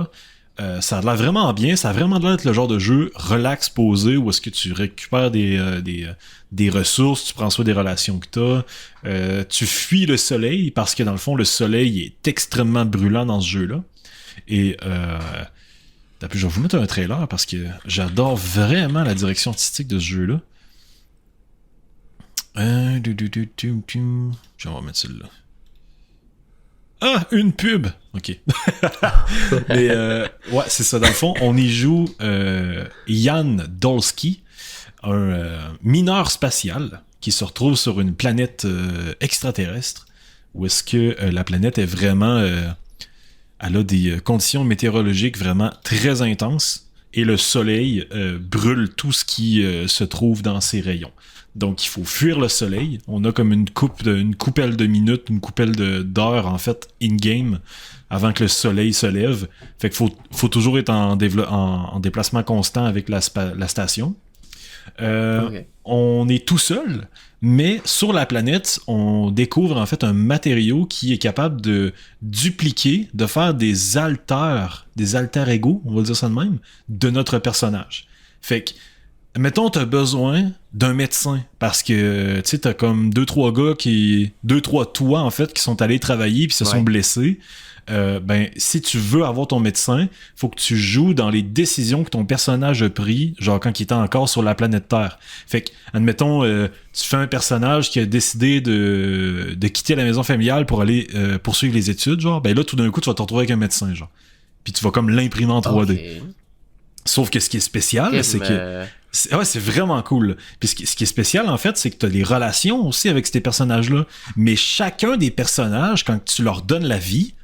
Ça a l'air vraiment bien, ça a vraiment l'air d'être le genre de jeu relax, posé, où est-ce que tu récupères des ressources, tu prends soin des relations que t'as, tu fuis le soleil, parce que dans le fond, le soleil est extrêmement brûlant dans ce jeu-là. Et je vais vous mettre un trailer, parce que j'adore vraiment la direction artistique de ce jeu-là. Je vais remettre celle-là. Ah, une pub! Ok. Mais ouais, c'est ça. Dans le fond, on y joue Jan Dolsky, un mineur spatial qui se retrouve sur une planète extraterrestre, où est-ce que la planète est vraiment... elle a des conditions météorologiques vraiment très intenses, et le soleil brûle tout ce qui se trouve dans ses rayons. Donc, il faut fuir le soleil. On a comme une coupelle de minutes, une coupelle d'heures, en fait, in-game, avant que le soleil se lève. Fait qu'il faut toujours être en déplacement constant avec la station. Okay. On est tout seul, mais sur la planète, on découvre en fait un matériau qui est capable de dupliquer, de faire des alter ego, on va dire ça de même, de notre personnage. Fait que mettons, t'as besoin d'un médecin parce que, tu sais, t'as comme 2-3 gars 2-3 toi, en fait, qui sont allés travailler puis se sont blessés. Ben, si tu veux avoir ton médecin, faut que tu joues dans les décisions que ton personnage a pris, genre quand il était encore sur la planète Terre. Fait que, admettons, tu fais un personnage qui a décidé de quitter la maison familiale pour aller poursuivre les études, genre, ben là, tout d'un coup, tu vas te retrouver avec un médecin, genre. Puis tu vas comme l'imprimer en 3D. Okay. Sauf que ce qui est spécial, c'est que... c'est vraiment cool. Puis ce qui est spécial, en fait, c'est que t'as des relations aussi avec ces personnages-là. Mais chacun des personnages, quand tu leur donnes la vie,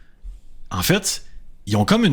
en fait, ils ont comme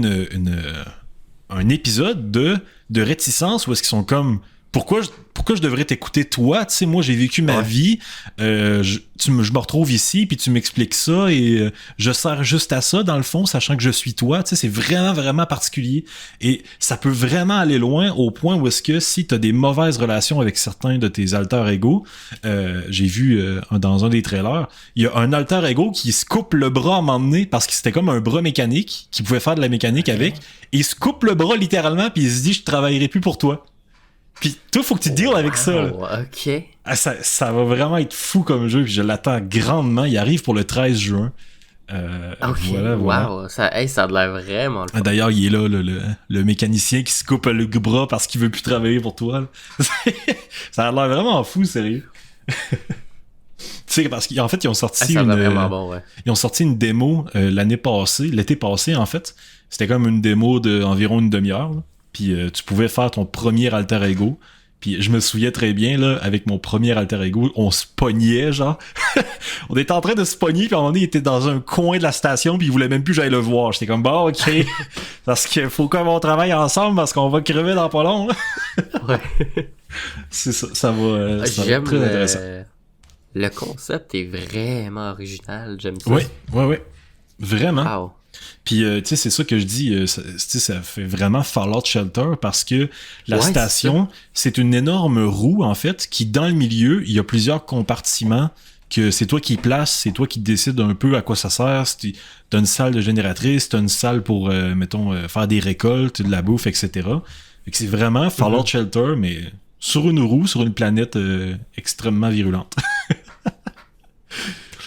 un épisode de réticence où est-ce qu'ils sont comme... Pourquoi je devrais t'écouter toi? Tu sais, moi, j'ai vécu ma vie, je me retrouve ici, puis tu m'expliques ça, et je sers juste à ça, dans le fond, sachant que je suis toi. Tu sais, c'est vraiment, vraiment particulier. Et ça peut vraiment aller loin au point où est-ce que si t'as des mauvaises relations avec certains de tes alter ego, j'ai vu dans un des trailers, il y a un alter ego qui se coupe le bras à m'emmener parce que c'était comme un bras mécanique, qui pouvait faire de la mécanique avec, et il se coupe le bras littéralement, puis il se dit « Je travaillerai plus pour toi ». Puis toi, faut que tu deals avec ça. Là. Ok. Ça va vraiment être fou comme jeu, puis je l'attends grandement. Il arrive pour le 13 juin. Ok, voilà. Wow, ça a l'air vraiment le fun. D'ailleurs, il est là, le mécanicien qui se coupe le bras parce qu'il veut plus travailler pour toi. Ça a l'air vraiment fou, sérieux. Tu sais, parce qu'en fait, ils ont sorti ils ont sorti une démo l'été passé, en fait. C'était comme une démo d'environ une demi-heure, là. Puis tu pouvais faire ton premier alter ego. Puis je me souviens très bien, là, avec mon premier alter ego, on se pognait, genre. On était en train de se pogner, puis à un moment donné, il était dans un coin de la station, puis il voulait même plus que j'aille le voir. J'étais comme, bon, ok, parce qu'il faut quand même on travaille ensemble, parce qu'on va crever dans pas long, là. Ouais. C'est ça, ça va J'aime très intéressant. Le concept est vraiment original, j'aime ça. Ouais. Vraiment. Wow. Puis, tu sais, c'est ça que je dis, ça fait vraiment Fallout Shelter parce que la station, c'est une énorme roue, en fait, qui, dans le milieu, il y a plusieurs compartiments que c'est toi qui places, c'est toi qui décides un peu à quoi ça sert. T'as une salle de génératrice, t'as une salle pour, faire des récoltes, de la bouffe, etc. Fait que c'est vraiment Fallout Shelter, mais sur une roue, sur une planète extrêmement virulente.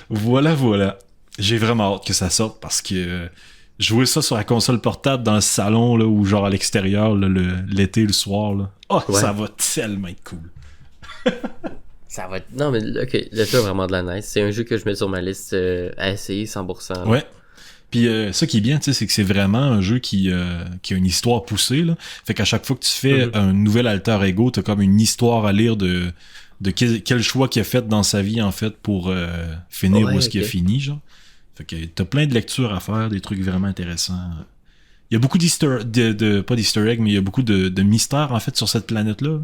Voilà. J'ai vraiment hâte que ça sorte parce que jouer ça sur la console portable dans le salon là, ou genre à l'extérieur là, l'été, le soir, là, ça va tellement être cool. Ça va être... Non, mais ok, le jeu a vraiment de la nice. C'est un jeu que je mets sur ma liste à essayer 100%. Là. Ouais. Puis ça qui est bien, tu sais, c'est que c'est vraiment un jeu qui a une histoire poussée. Là. Fait qu'à chaque fois que tu fais un nouvel alter ego, t'as comme une histoire à lire de quel choix qu'il a fait dans sa vie, en fait, pour finir où est-ce qu'il a fini, genre. Fait que t'as plein de lectures à faire, des trucs vraiment intéressants. Il y a beaucoup pas d'easter egg, mais il y a beaucoup de mystères, en fait, sur cette planète-là.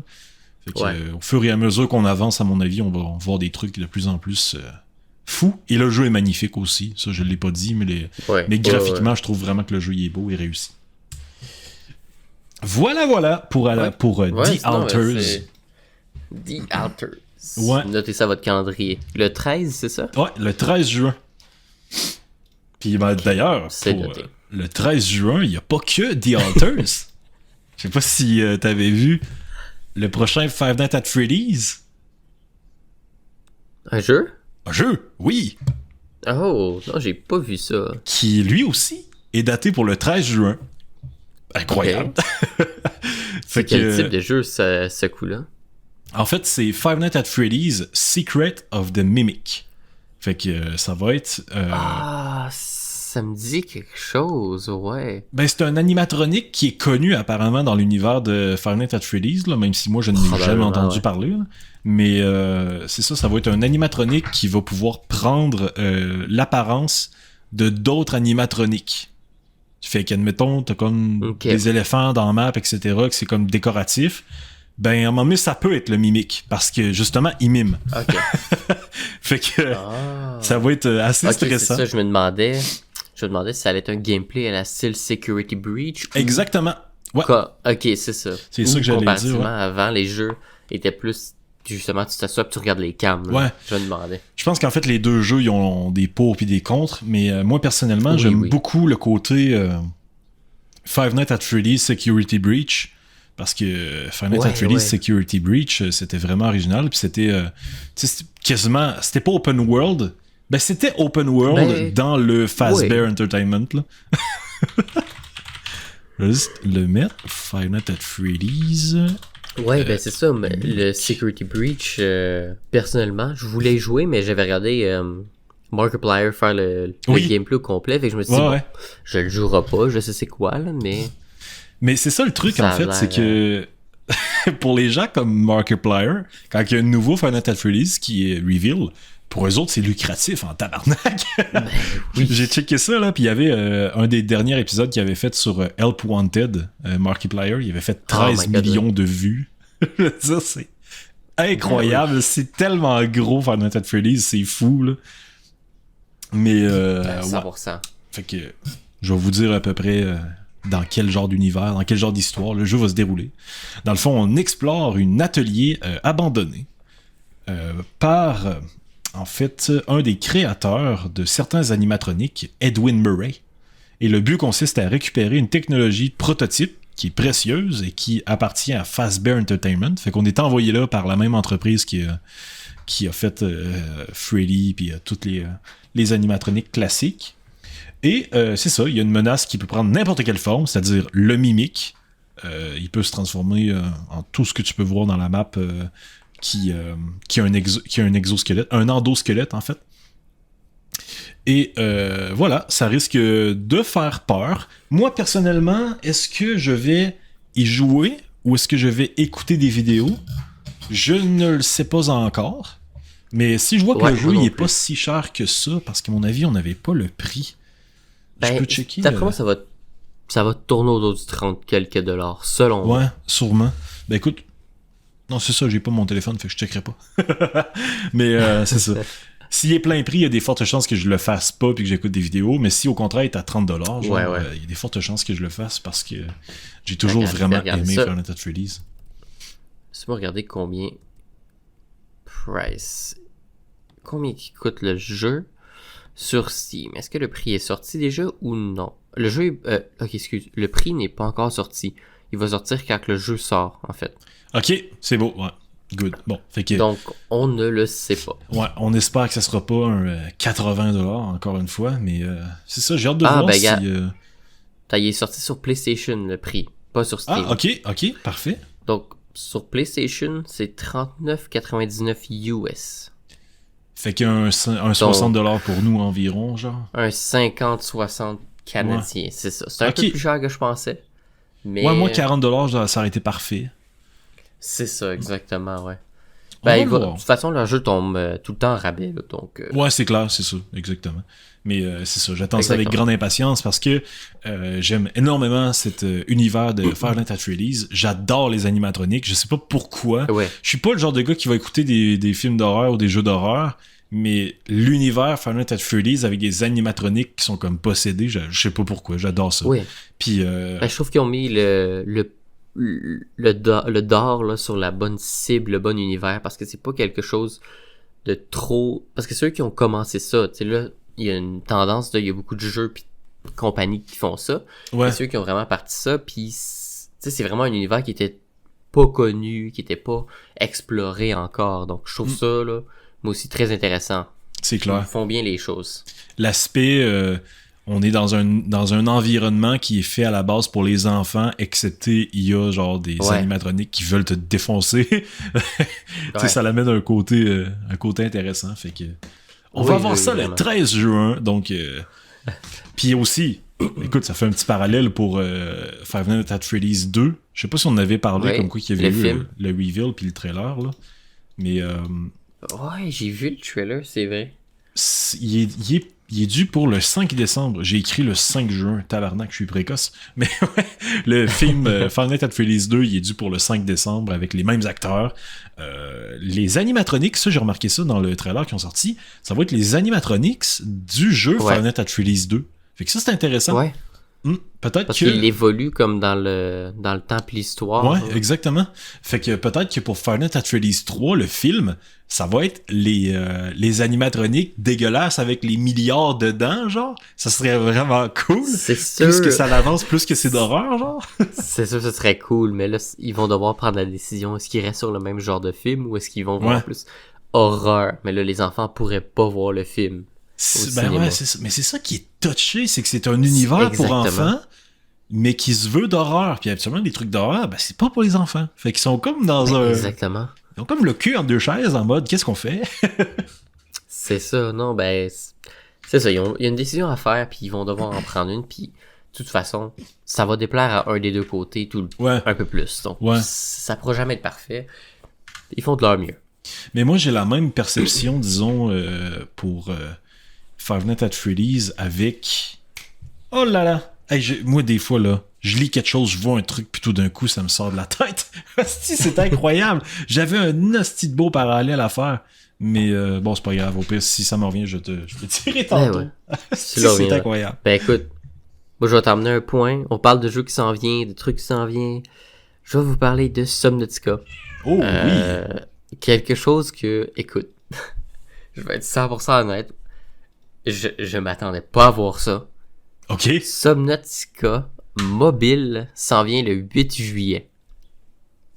Fait que, au fur et à mesure qu'on avance, à mon avis, on va voir des trucs de plus en plus fous. Et le jeu est magnifique aussi. Ça, je l'ai pas dit, mais graphiquement, je trouve vraiment que le jeu il est beau et réussi. Voilà pour The Alters. The Alters. Ouais. Notez ça à votre calendrier. Le 13, c'est ça? Ouais, le 13 juin. Puis d'ailleurs, le 13 juin, il n'y a pas que The Alters. Je sais pas si t'avais vu le prochain Five Nights at Freddy's. Un jeu? Un jeu, oui. Oh, non, j'ai pas vu ça. Qui, lui aussi, est daté pour le 13 juin. Incroyable. C'est quel type de jeu, ce coup-là? En fait, c'est Five Nights at Freddy's Secret of the Mimic. Fait que ça va être... ça me dit quelque chose, ouais. Ben, c'est un animatronique qui est connu apparemment dans l'univers de Five Nights at Freddy's, là, même si moi je n'ai jamais entendu parler. Là. Mais c'est ça va être un animatronique qui va pouvoir prendre l'apparence de d'autres animatroniques. Fait qu'admettons, t'as comme des éléphants dans la map, etc., que c'est comme décoratif. Ben, à un moment donné, ça peut être le mimique, parce que, justement, il mime. OK. Fait que ça va être assez stressant. C'est ça, je me demandais si ça allait être un gameplay à la style Security Breach. Exactement. Ouais. OK, c'est ça. C'est ça que j'allais dire. Ouais. Avant, les jeux étaient plus... Justement, tu t'assois et tu regardes les cams. Là. Ouais. Je me demandais. Je pense qu'en fait, les deux jeux, ils ont des pour puis des contre, mais moi, personnellement, j'aime beaucoup le côté Five Nights at Freddy's Security Breach, parce que Five Nights at Freddy's Security Breach, c'était vraiment original, puis c'était quasiment... C'était pas open world, ben c'était open world dans le Fazbear Entertainment, là. Je vais juste le mettre, Five Nights at Freddy's... Ouais, ben c'est ça, mais le Security Breach, personnellement, je voulais y jouer, mais j'avais regardé Markiplier faire le gameplay au complet, fait que je me suis dit, je le jouerai pas, je sais c'est quoi, là, mais... Mais c'est ça le truc, en fait, c'est que pour les gens comme Markiplier, quand il y a un nouveau Five Nights at Freddy's qui est reveal, pour eux autres, c'est lucratif en tabarnak. J'ai checké ça, là, puis il y avait un des derniers épisodes qu'il avait fait sur Help Wanted, Markiplier, il avait fait 13 millions de vues. Ça, c'est incroyable, c'est tellement gros Five Nights at Freddy's, c'est fou, là. Mais, 100%. Fait que, je vais vous dire à peu près dans quel genre d'univers, dans quel genre d'histoire le jeu va se dérouler. Dans le fond, on explore un atelier abandonné par... en fait, un des créateurs de certains animatroniques, Edwin Murray. Et le but consiste à récupérer une technologie prototype qui est précieuse et qui appartient à Fazbear Entertainment. Fait qu'on est envoyé là par la même entreprise qui a fait Freddy puis toutes les animatroniques classiques. Et c'est ça, il y a une menace qui peut prendre n'importe quelle forme, c'est-à-dire le mimique. Il peut se transformer en tout ce que tu peux voir dans la map... qui a un exosquelette, un endosquelette en fait. Et voilà, ça risque de faire peur. Moi personnellement, est-ce que je vais y jouer ou est-ce que je vais écouter des vidéos? Je ne le sais pas encore. Mais si je vois que le jeu il est pas si cher que ça, parce qu'à mon avis, on n'avait pas le prix. Je peux checker. D'après moi, ça va tourner autour du 30 quelques dollars, selon moi. Ouais, sûrement. Ben écoute, non, c'est ça, j'ai pas mon téléphone, fait que je checkerai pas. Mais c'est ça. S'il est plein prix, il y a des fortes chances que je le fasse pas puis que j'écoute des vidéos. Mais si au contraire il est à 30$, il y a des fortes chances que je le fasse parce que j'ai toujours vraiment aimé Five Nights at Freddy's. Laisse-moi regarder combien qui coûte le jeu sur Steam. Est-ce que le prix est sorti déjà ou non? Le jeu le prix n'est pas encore sorti. Il va sortir quand le jeu sort, en fait. Ok, c'est beau, ouais. Good. Bon, fait que... Donc, on ne le sait pas. Ouais, on espère que ça sera pas un 80$, encore une fois, mais c'est ça, j'ai hâte de voir si... Il est sorti sur PlayStation, le prix, pas sur Steam. Ah, ok, parfait. Donc, sur PlayStation, c'est 39,99 US. Fait qu'un 60$ pour nous environ, genre. Un 50-60 canadien, c'est ça. C'est un peu plus cher que je pensais. Mais... Ouais, moi, 40$, ça aurait été parfait. C'est ça, exactement, ouais. Ben, de toute façon, le jeu tombe tout le temps en rabais, là, donc... Ouais, c'est clair, c'est ça, exactement. Mais c'est ça, j'attends ça avec grande impatience parce que j'aime énormément cet univers de Five Nights at Freddy's. J'adore les animatroniques, je sais pas pourquoi. Ouais. Je suis pas le genre de gars qui va écouter des films d'horreur ou des jeux d'horreur, mais l'univers Five Nights at Freddy's avec des animatroniques qui sont comme possédés, je sais pas pourquoi, j'adore ça. Oui. Puis, je trouve qu'ils ont mis le d'or là, sur la bonne cible, le bon univers, parce que c'est pas quelque chose de trop... Parce que ceux qui ont commencé ça, tu sais, là, il y a une tendance, il y a beaucoup de jeux pis de compagnies qui font ça. Ouais. C'est ceux qui ont vraiment parti ça, puis c'est vraiment un univers qui était pas connu, qui était pas exploré encore. Donc je trouve ça, là, moi aussi, très intéressant. C'est clair. Ils font bien les choses. L'aspect... on est dans un environnement qui est fait à la base pour les enfants, excepté il y a genre des animatroniques qui veulent te défoncer. Tu sais, ça l'amène un côté intéressant. Fait que on va voir ça vraiment. Le 13 juin. Donc, puis aussi, écoute, ça fait un petit parallèle pour Five Nights at Freddy's 2. Je sais pas si on avait parlé comme quoi qu'il y avait eu le reveal puis le trailer là. Mais ouais, j'ai vu le trailer, c'est vrai. Il est dû pour le 5 décembre. J'ai écrit le 5 juin. Tabarnak, je suis précoce. Mais ouais, le film Five Nights at Freddy's 2, il est dû pour le 5 décembre avec les mêmes acteurs. Les animatronics, ça, j'ai remarqué ça dans le trailer qui ont sorti. Ça va être les animatronics du jeu Five Nights at Freddy's 2. Fait que ça, c'est intéressant. Ouais. Peut-être parce qu'il évolue comme dans le temps et l'histoire. Ouais, exactement. Fait que peut-être que pour Five Nights at Freddy's 3, le film, ça va être les animatroniques dégueulasses avec les milliards dedans, genre. Ça serait vraiment cool. C'est sûr. Plus que ça avance, plus que c'est d'horreur, genre. C'est sûr, ce serait cool, mais là, ils vont devoir prendre la décision. Est-ce qu'ils restent sur le même genre de film ou est-ce qu'ils vont voir plus horreur? Mais là, les enfants pourraient pas voir le film. Ben ouais, c'est ça. Mais c'est ça qui est touché, c'est que c'est un univers pour enfants, mais qui se veut d'horreur. Puis absolument, les trucs d'horreur, ben c'est pas pour les enfants. Fait qu'ils sont comme dans un... Exactement. Ils ont comme le cul entre deux chaises en mode, qu'est-ce qu'on fait? C'est ça, non, ben... C'est ça, il y a une décision à faire, puis ils vont devoir en prendre une, puis de toute façon, ça va déplaire à un des deux côtés un peu plus. Donc, ça pourra jamais être parfait. Ils font de leur mieux. Mais moi, j'ai la même perception, disons, pour... Five Nights at Freddy's avec... Oh là là! Hey, moi, des fois, là, je lis quelque chose, je vois un truc, puis tout d'un coup, ça me sort de la tête. C'est incroyable! J'avais un hostie de beau parallèle à faire. Mais bon, c'est pas grave. Au pire, si ça me revient, je te dirai tantôt. C'est incroyable. Ben écoute, moi, je vais t'emmener un point. On parle de jeux qui s'en viennent, de trucs qui s'en viennent. Je vais vous parler de Subnautica. Oh oui! Quelque chose que... Écoute, je vais être 100% honnête. Je m'attendais pas à voir ça. OK. Subnautica Mobile s'en vient le 8 juillet.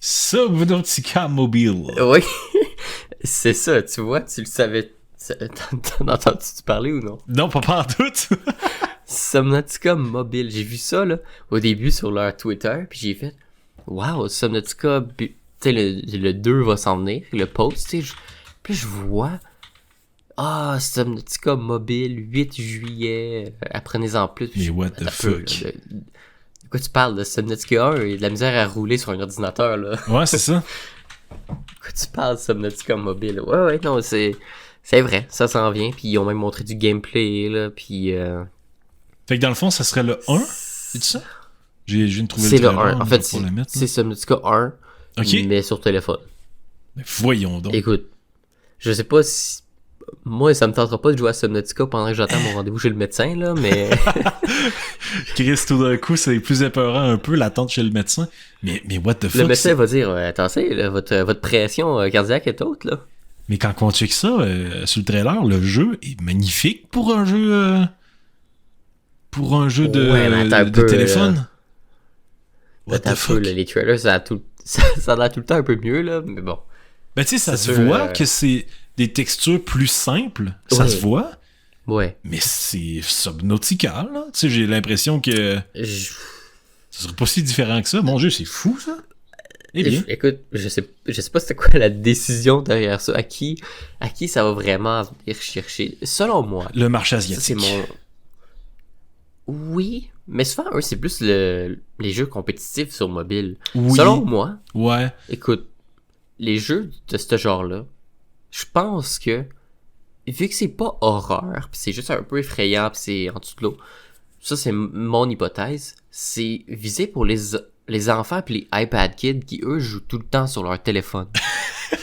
Subnautica Mobile. Oui. C'est ça, tu vois, tu le savais. T'en entends-tu parler ou non? Non, pas en doute. Subnautica Mobile. J'ai vu ça, là, au début sur leur Twitter, puis j'ai fait wow, Subnautica, tu sais, le 2 va s'en venir, le post, tu sais. Puis je vois... Subnautica Mobile, 8 juillet, apprenez-en plus. Mais what the fuck? De quoi tu parles de Subnautica 1? Il y a de la misère à rouler sur un ordinateur, là. Ouais, c'est ça. De quoi tu parles de Subnautica Mobile? Ouais, non, c'est vrai, ça s'en vient, puis ils ont même montré du gameplay, là, puis... Fait que dans le fond, ça serait le 1? C'est ça? Je viens de trouver le trailer. C'est le 1, en fait, c'est Subnautica 1, mais sur téléphone. Mais voyons donc. Écoute, je sais pas si... Moi, ça me tentera pas de jouer à Subnautica pendant que j'attends mon rendez-vous chez le médecin, là, mais... Chris, tout d'un coup, c'est plus épeurant un peu, l'attente chez le médecin. Mais what the fuck? Le médecin va dire, attention, là, votre pression cardiaque est haute, là. Mais quand on check ça, sur le trailer, le jeu est magnifique pour un jeu... de téléphone. What the fuck? Les trailers, ça a l'air tout le temps un peu mieux, là, mais bon. Ben tu sais, ça se voit que c'est... des textures plus simples, ça se voit. Ouais. Mais c'est Subnautica, là. Tu sais, j'ai l'impression que ça serait pas si différent que ça. Mon Dieu, c'est fou, ça. Eh bien. Écoute, je sais pas c'était quoi la décision derrière ça. À qui ça va vraiment venir chercher? Selon moi. Le marché asiatique. C'est mon... Oui, mais souvent, eux, c'est plus les jeux compétitifs sur mobile. Oui. Selon moi. Ouais. Écoute, les jeux de ce genre-là, je pense que, vu que c'est pas horreur, pis c'est juste un peu effrayant, pis c'est en dessous de l'eau, ça c'est mon hypothèse, c'est visé pour les enfants pis les iPad kids qui, eux, jouent tout le temps sur leur téléphone.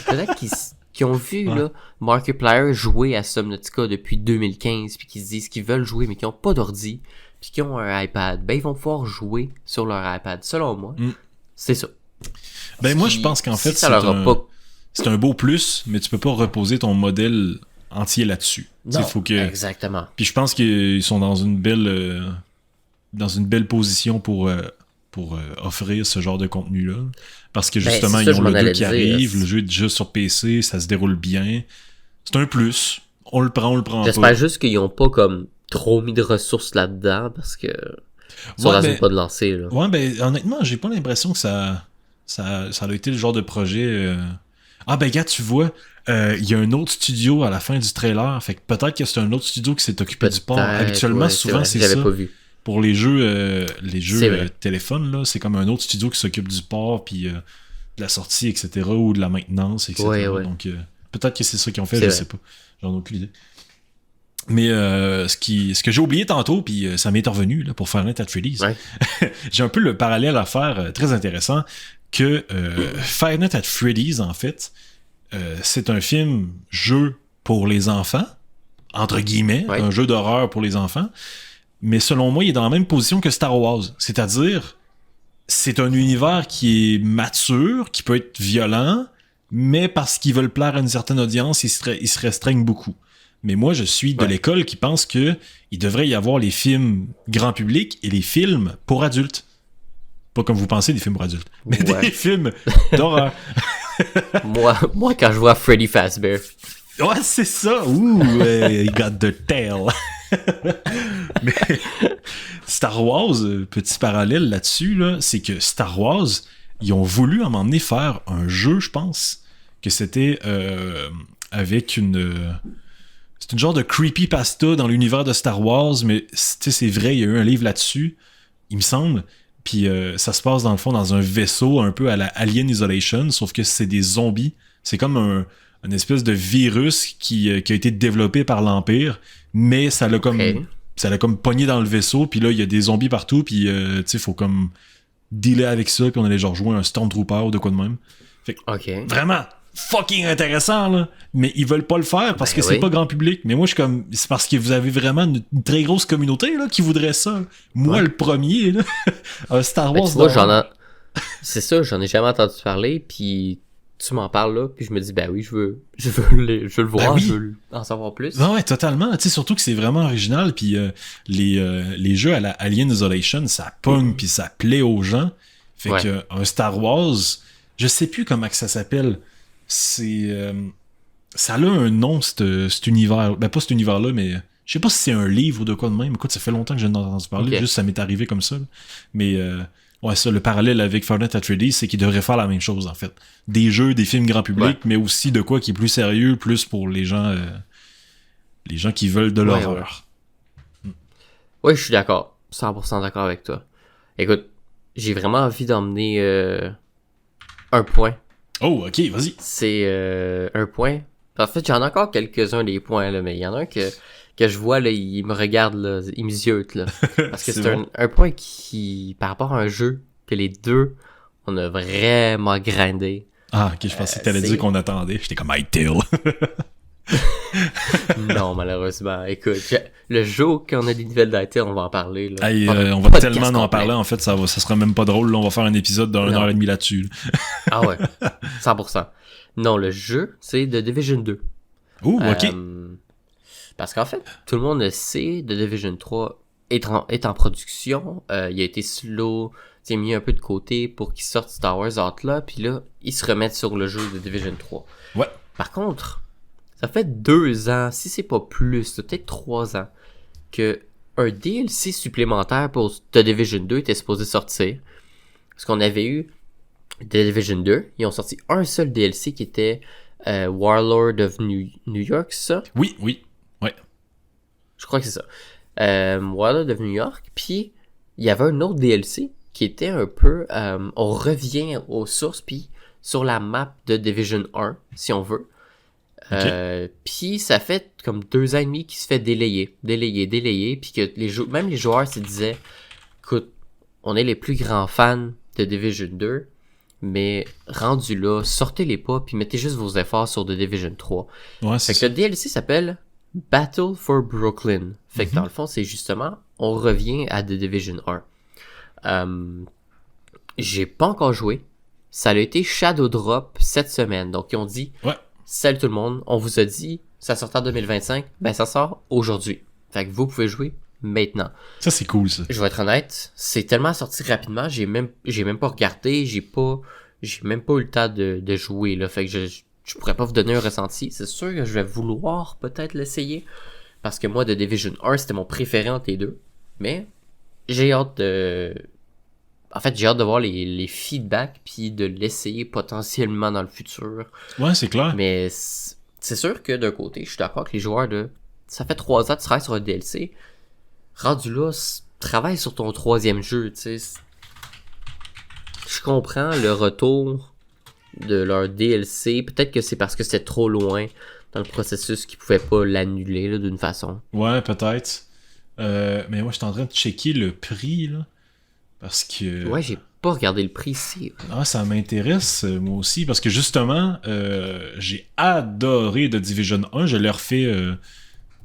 Peut-être qu'ils ont vu, là, Markiplier jouer à Subnautica depuis 2015, pis qu'ils se disent qu'ils veulent jouer, mais qui ont pas d'ordi, pis qui ont un iPad, ben ils vont pouvoir jouer sur leur iPad. Selon moi, c'est ça. Ben moi, je pense qu'en fait, c'est un beau plus, mais tu peux pas reposer ton modèle entier là-dessus. Non, exactement. Puis je pense qu'ils sont dans une belle position pour offrir ce genre de contenu-là. Parce que justement, ils ont le 2 qui arrive, le jeu est déjà sur PC, ça se déroule bien. C'est un plus. On le prend pas. J'espère juste qu'ils ont pas comme trop mis de ressources là-dedans parce que ils sont dans une pas de lancer, là. Ouais, ben honnêtement, j'ai pas l'impression que ça a été le genre de projet... Ah ben gars, tu vois, il y a un autre studio à la fin du trailer, fait que peut-être que c'est un autre studio qui s'est occupé du port. Habituellement, souvent c'est ça. Pas vu. Pour les jeux téléphones, là, c'est comme un autre studio qui s'occupe du port, puis de la sortie, etc., ou de la maintenance, etc. Ouais. Donc peut-être que c'est ça qu'ils ont fait, je sais pas. J'en ai aucune idée. Mais ce que j'ai oublié tantôt, puis ça m'est revenu là, pour Five Nights at Freddy's, j'ai un peu le parallèle à faire, très intéressant, que Five Nights at Freddy's, en fait, c'est un film-jeu pour les enfants, entre guillemets, un jeu d'horreur pour les enfants, mais selon moi, il est dans la même position que Star Wars. C'est-à-dire, c'est un univers qui est mature, qui peut être violent, mais parce qu'ils veulent plaire à une certaine audience, ils se restreignent beaucoup. Mais moi, je suis de l'école qui pense que il devrait y avoir les films grand public et les films pour adultes. Pas comme vous pensez des films pour adultes, mais des films d'horreur. moi, quand je vois Freddy Fazbear. Ouais, c'est ça. Ouh, he got the tail. Mais Star Wars, petit parallèle là-dessus, là, c'est que Star Wars, ils ont voulu à un moment donné faire un jeu, je pense, que c'était avec c'est une genre de creepypasta dans l'univers de Star Wars, mais c'est vrai, il y a eu un livre là-dessus, il me semble. Puis ça se passe dans le fond dans un vaisseau un peu à la Alien Isolation, sauf que c'est des zombies. C'est comme une espèce de virus qui a été développé par l'Empire, mais ça l'a comme pogné dans le vaisseau, puis là il y a des zombies partout, puis tu sais faut comme dealer avec ça, puis on allait genre jouer un Stormtrooper ou de quoi de même. Fait que, vraiment fucking intéressant là, mais ils veulent pas le faire parce que c'est pas grand public. Mais moi je suis comme, c'est parce que vous avez vraiment une très grosse communauté là qui voudrait ça. Moi le premier là, un Star Wars. C'est ça, j'en ai jamais entendu parler, puis tu m'en parles là, puis je me dis ben oui, je veux le voir, je veux en savoir plus. Ouais, totalement. Tu sais, surtout que c'est vraiment original, puis les jeux à la Alien Isolation, ça pogne puis ça plaît aux gens. Fait que un Star Wars, je sais plus comment que ça s'appelle. C'est ça a un nom cet univers, ben pas cet univers là, mais je sais pas si c'est un livre ou de quoi de même. Écoute, ça fait longtemps que j'en ai entendu parler, juste ça m'est arrivé comme ça là. Mais ouais, ça, le parallèle avec Five Nights at Freddy's, c'est qu'ils devraient faire la même chose en fait, des jeux, des films grand public, mais aussi de quoi qui est plus sérieux, plus pour les gens qui veulent de l'horreur. Oui, je suis d'accord, 100% d'accord avec toi. Écoute, j'ai vraiment envie d'emmener un point. Oh, ok, vas-y. C'est un point. En fait, j'en ai encore quelques-uns des points, là, mais il y en a un que je vois, là, il me regarde, là, il me ziote, là. Parce que c'est un point qui, par rapport à un jeu, que les deux, on a vraiment grindé. Ah, ok, je pensais que t'allais dire qu'on attendait. J'étais comme Hytale. Non, malheureusement. Écoute, le jour qu'on a des nouvelles d'Hytale, on va en parler. Là. Hey, on va tellement en parler, en fait, ça sera même pas drôle. Là, on va faire un épisode d'1 heure et demie là-dessus. Ah ouais, 100%. Non, le jeu, c'est The Division 2. Ouh, ok. Parce qu'en fait, tout le monde le sait, The Division 3 est en production. Il a été slow, mis un peu de côté pour qu'il sorte Star Wars Outlaw, puis là, ils se remettent sur le jeu de Division 3. Ouais. Par contre, ça fait 2 ans, si c'est pas plus, peut-être 3 ans, que un DLC supplémentaire pour The Division 2 était supposé sortir. Parce qu'on avait eu The Division 2, ils ont sorti un seul DLC qui était Warlord of New York, ça? Oui, ouais. Je crois que c'est ça. Warlord of New York, puis il y avait un autre DLC qui était un peu... on revient aux sources, puis sur la map de Division 1, si on veut. Puis ça fait comme 2 ans et demi qu'il se fait délayer, puis que même les joueurs se disaient, écoute, on est les plus grands fans de Division 2, mais rendu là, sortez-les pas, puis mettez juste vos efforts sur The Division 3. Ouais, fait que le DLC s'appelle Battle for Brooklyn. Fait que dans le fond, c'est justement, on revient à The Division 1. J'ai pas encore joué. Ça a été Shadow Drop cette semaine. Donc, ils ont dit, salut tout le monde, on vous a dit, ça sort en 2025. Ben, ça sort aujourd'hui. Fait que vous pouvez jouer maintenant. Ça, c'est cool, ça. Je vais être honnête, c'est tellement sorti rapidement, j'ai même pas regardé, j'ai même pas eu le temps de jouer, là. Fait que je pourrais pas vous donner un ressenti. C'est sûr que je vais vouloir peut-être l'essayer. Parce que moi, The Division 1, c'était mon préféré entre les deux. Mais j'ai hâte de... En fait, j'ai hâte de voir les feedbacks puis de l'essayer potentiellement dans le futur. Ouais, c'est clair. Mais c'est sûr que d'un côté, je suis d'accord que les joueurs de... Ça fait 3 ans que tu travailles sur un DLC. Rendu là, travaille sur ton 3e jeu, tu sais. Je comprends le retour de leur DLC. Peut-être que c'est parce que c'était trop loin dans le processus qu'ils pouvaient pas l'annuler là, d'une façon. Ouais, peut-être. Mais moi, je suis en train de checker le prix, là. Parce que... Ouais, j'ai pas regardé le prix ici. Ah, ça m'intéresse, moi aussi. Parce que justement, j'ai adoré The Division 1. Je l'ai refait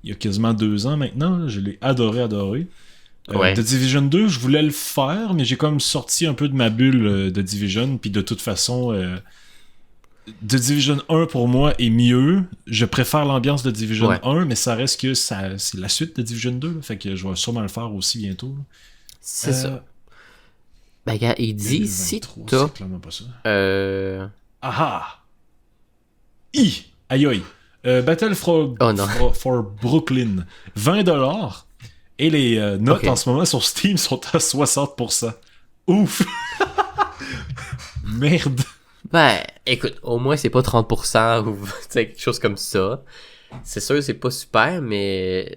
il y a quasiment 2 ans maintenant. Je l'ai adoré. Ouais. The Division 2, je voulais le faire, mais j'ai comme sorti un peu de ma bulle de Division. Puis de toute façon... The Division 1 pour moi est mieux. Je préfère l'ambiance de Division 1, mais ça reste que c'est la suite de Division 2. Là, fait que je vais sûrement le faire aussi bientôt. Là. C'est ça. Ben, gars, il dit si t'as... C'est clairement pas ça. Ah! Aïe aïe. Battle for Brooklyn. $20. Et les notes en ce moment sur Steam sont à 60%. Ouf! Merde! Ben, écoute, au moins c'est pas 30% ou quelque chose comme ça. C'est sûr c'est pas super, mais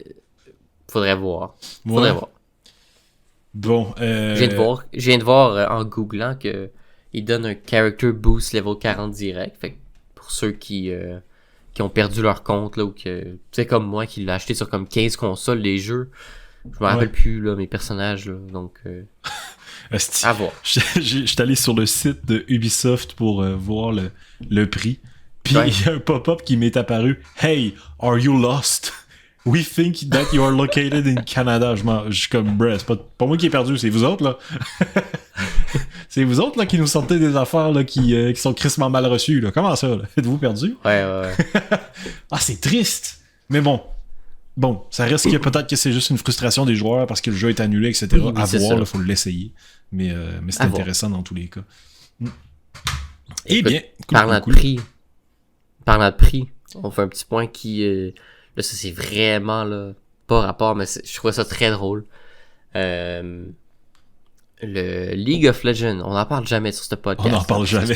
faudrait voir. Voir. Bon, Je viens de voir en googlant que il donne un character boost level 40 direct. Fait que pour ceux qui ont perdu leur compte là ou que tu sais comme moi qui l'a acheté sur comme 15 consoles les jeux, je me rappelle plus là mes personnages là, donc à voir. Je suis allé sur le site de Ubisoft pour voir le prix. Puis il y a un pop-up qui m'est apparu. Hey, are you lost? We think that you are located in Canada. Je suis comme, bruh, c'est pas moi qui ai perdu, c'est vous autres, là. C'est vous autres, là, qui nous sortez des affaires, là, qui sont crissement mal reçues, là. Comment ça, là? Êtes-vous perdus? Ouais. Ah, c'est triste. Mais bon, ça reste que peut-être que c'est juste une frustration des joueurs parce que le jeu est annulé, etc. Oui, à voir, il faut l'essayer. Mais c'est intéressant dans tous les cas. Eh bien, parlant de prix, on fait un petit point qui... là, ça c'est vraiment là, pas rapport, mais je trouve ça très drôle. Le League of Legends, on n'en parle jamais sur ce podcast. On n'en parle jamais.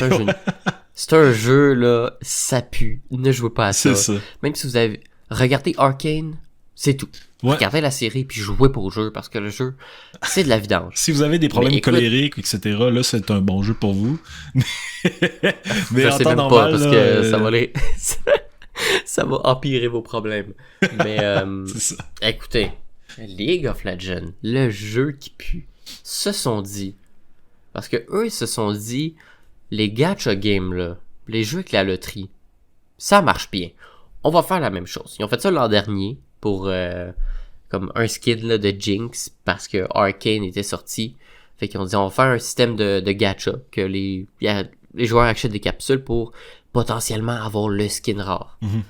C'est un jeu, là, ça pue. Ne jouez pas à ça. C'est ça. Même si vous avez regardé Arcane, c'est tout. Ouais. Regardez la série puis jouez pour le jeu parce que le jeu, c'est de la vidange. Si vous avez des problèmes colériques, etc., là, c'est un bon jeu pour vous. Mais en temps normal, parce que ça va les... ça va empirer vos problèmes. Mais c'est ça. Écoutez, League of Legends, le jeu qui pue, se sont dit, parce que eux ils se sont dit, les gacha games là, les jeux avec la loterie, ça marche bien. On va faire la même chose. Ils ont fait ça l'an dernier pour comme un skin là, de Jinx parce que Arcane était sorti. Fait qu'ils ont dit on va faire un système de gacha que les joueurs achètent des capsules pour potentiellement avoir le skin rare. Mm-hmm.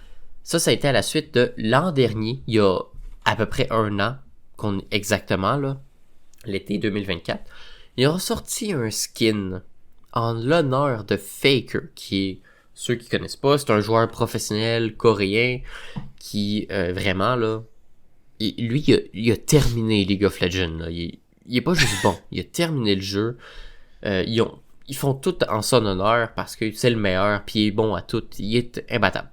Ça a été à la suite de l'an dernier, il y a à peu près 1 an, exactement là, l'été 2024. Ils ont sorti un skin en l'honneur de Faker, qui est, ceux qui connaissent pas, c'est un joueur professionnel coréen qui vraiment là, lui il a terminé League of Legends. Là. Il est pas juste bon, il a terminé le jeu. Ils font tout en son honneur parce que c'est le meilleur, puis il est bon à tout, il est imbattable.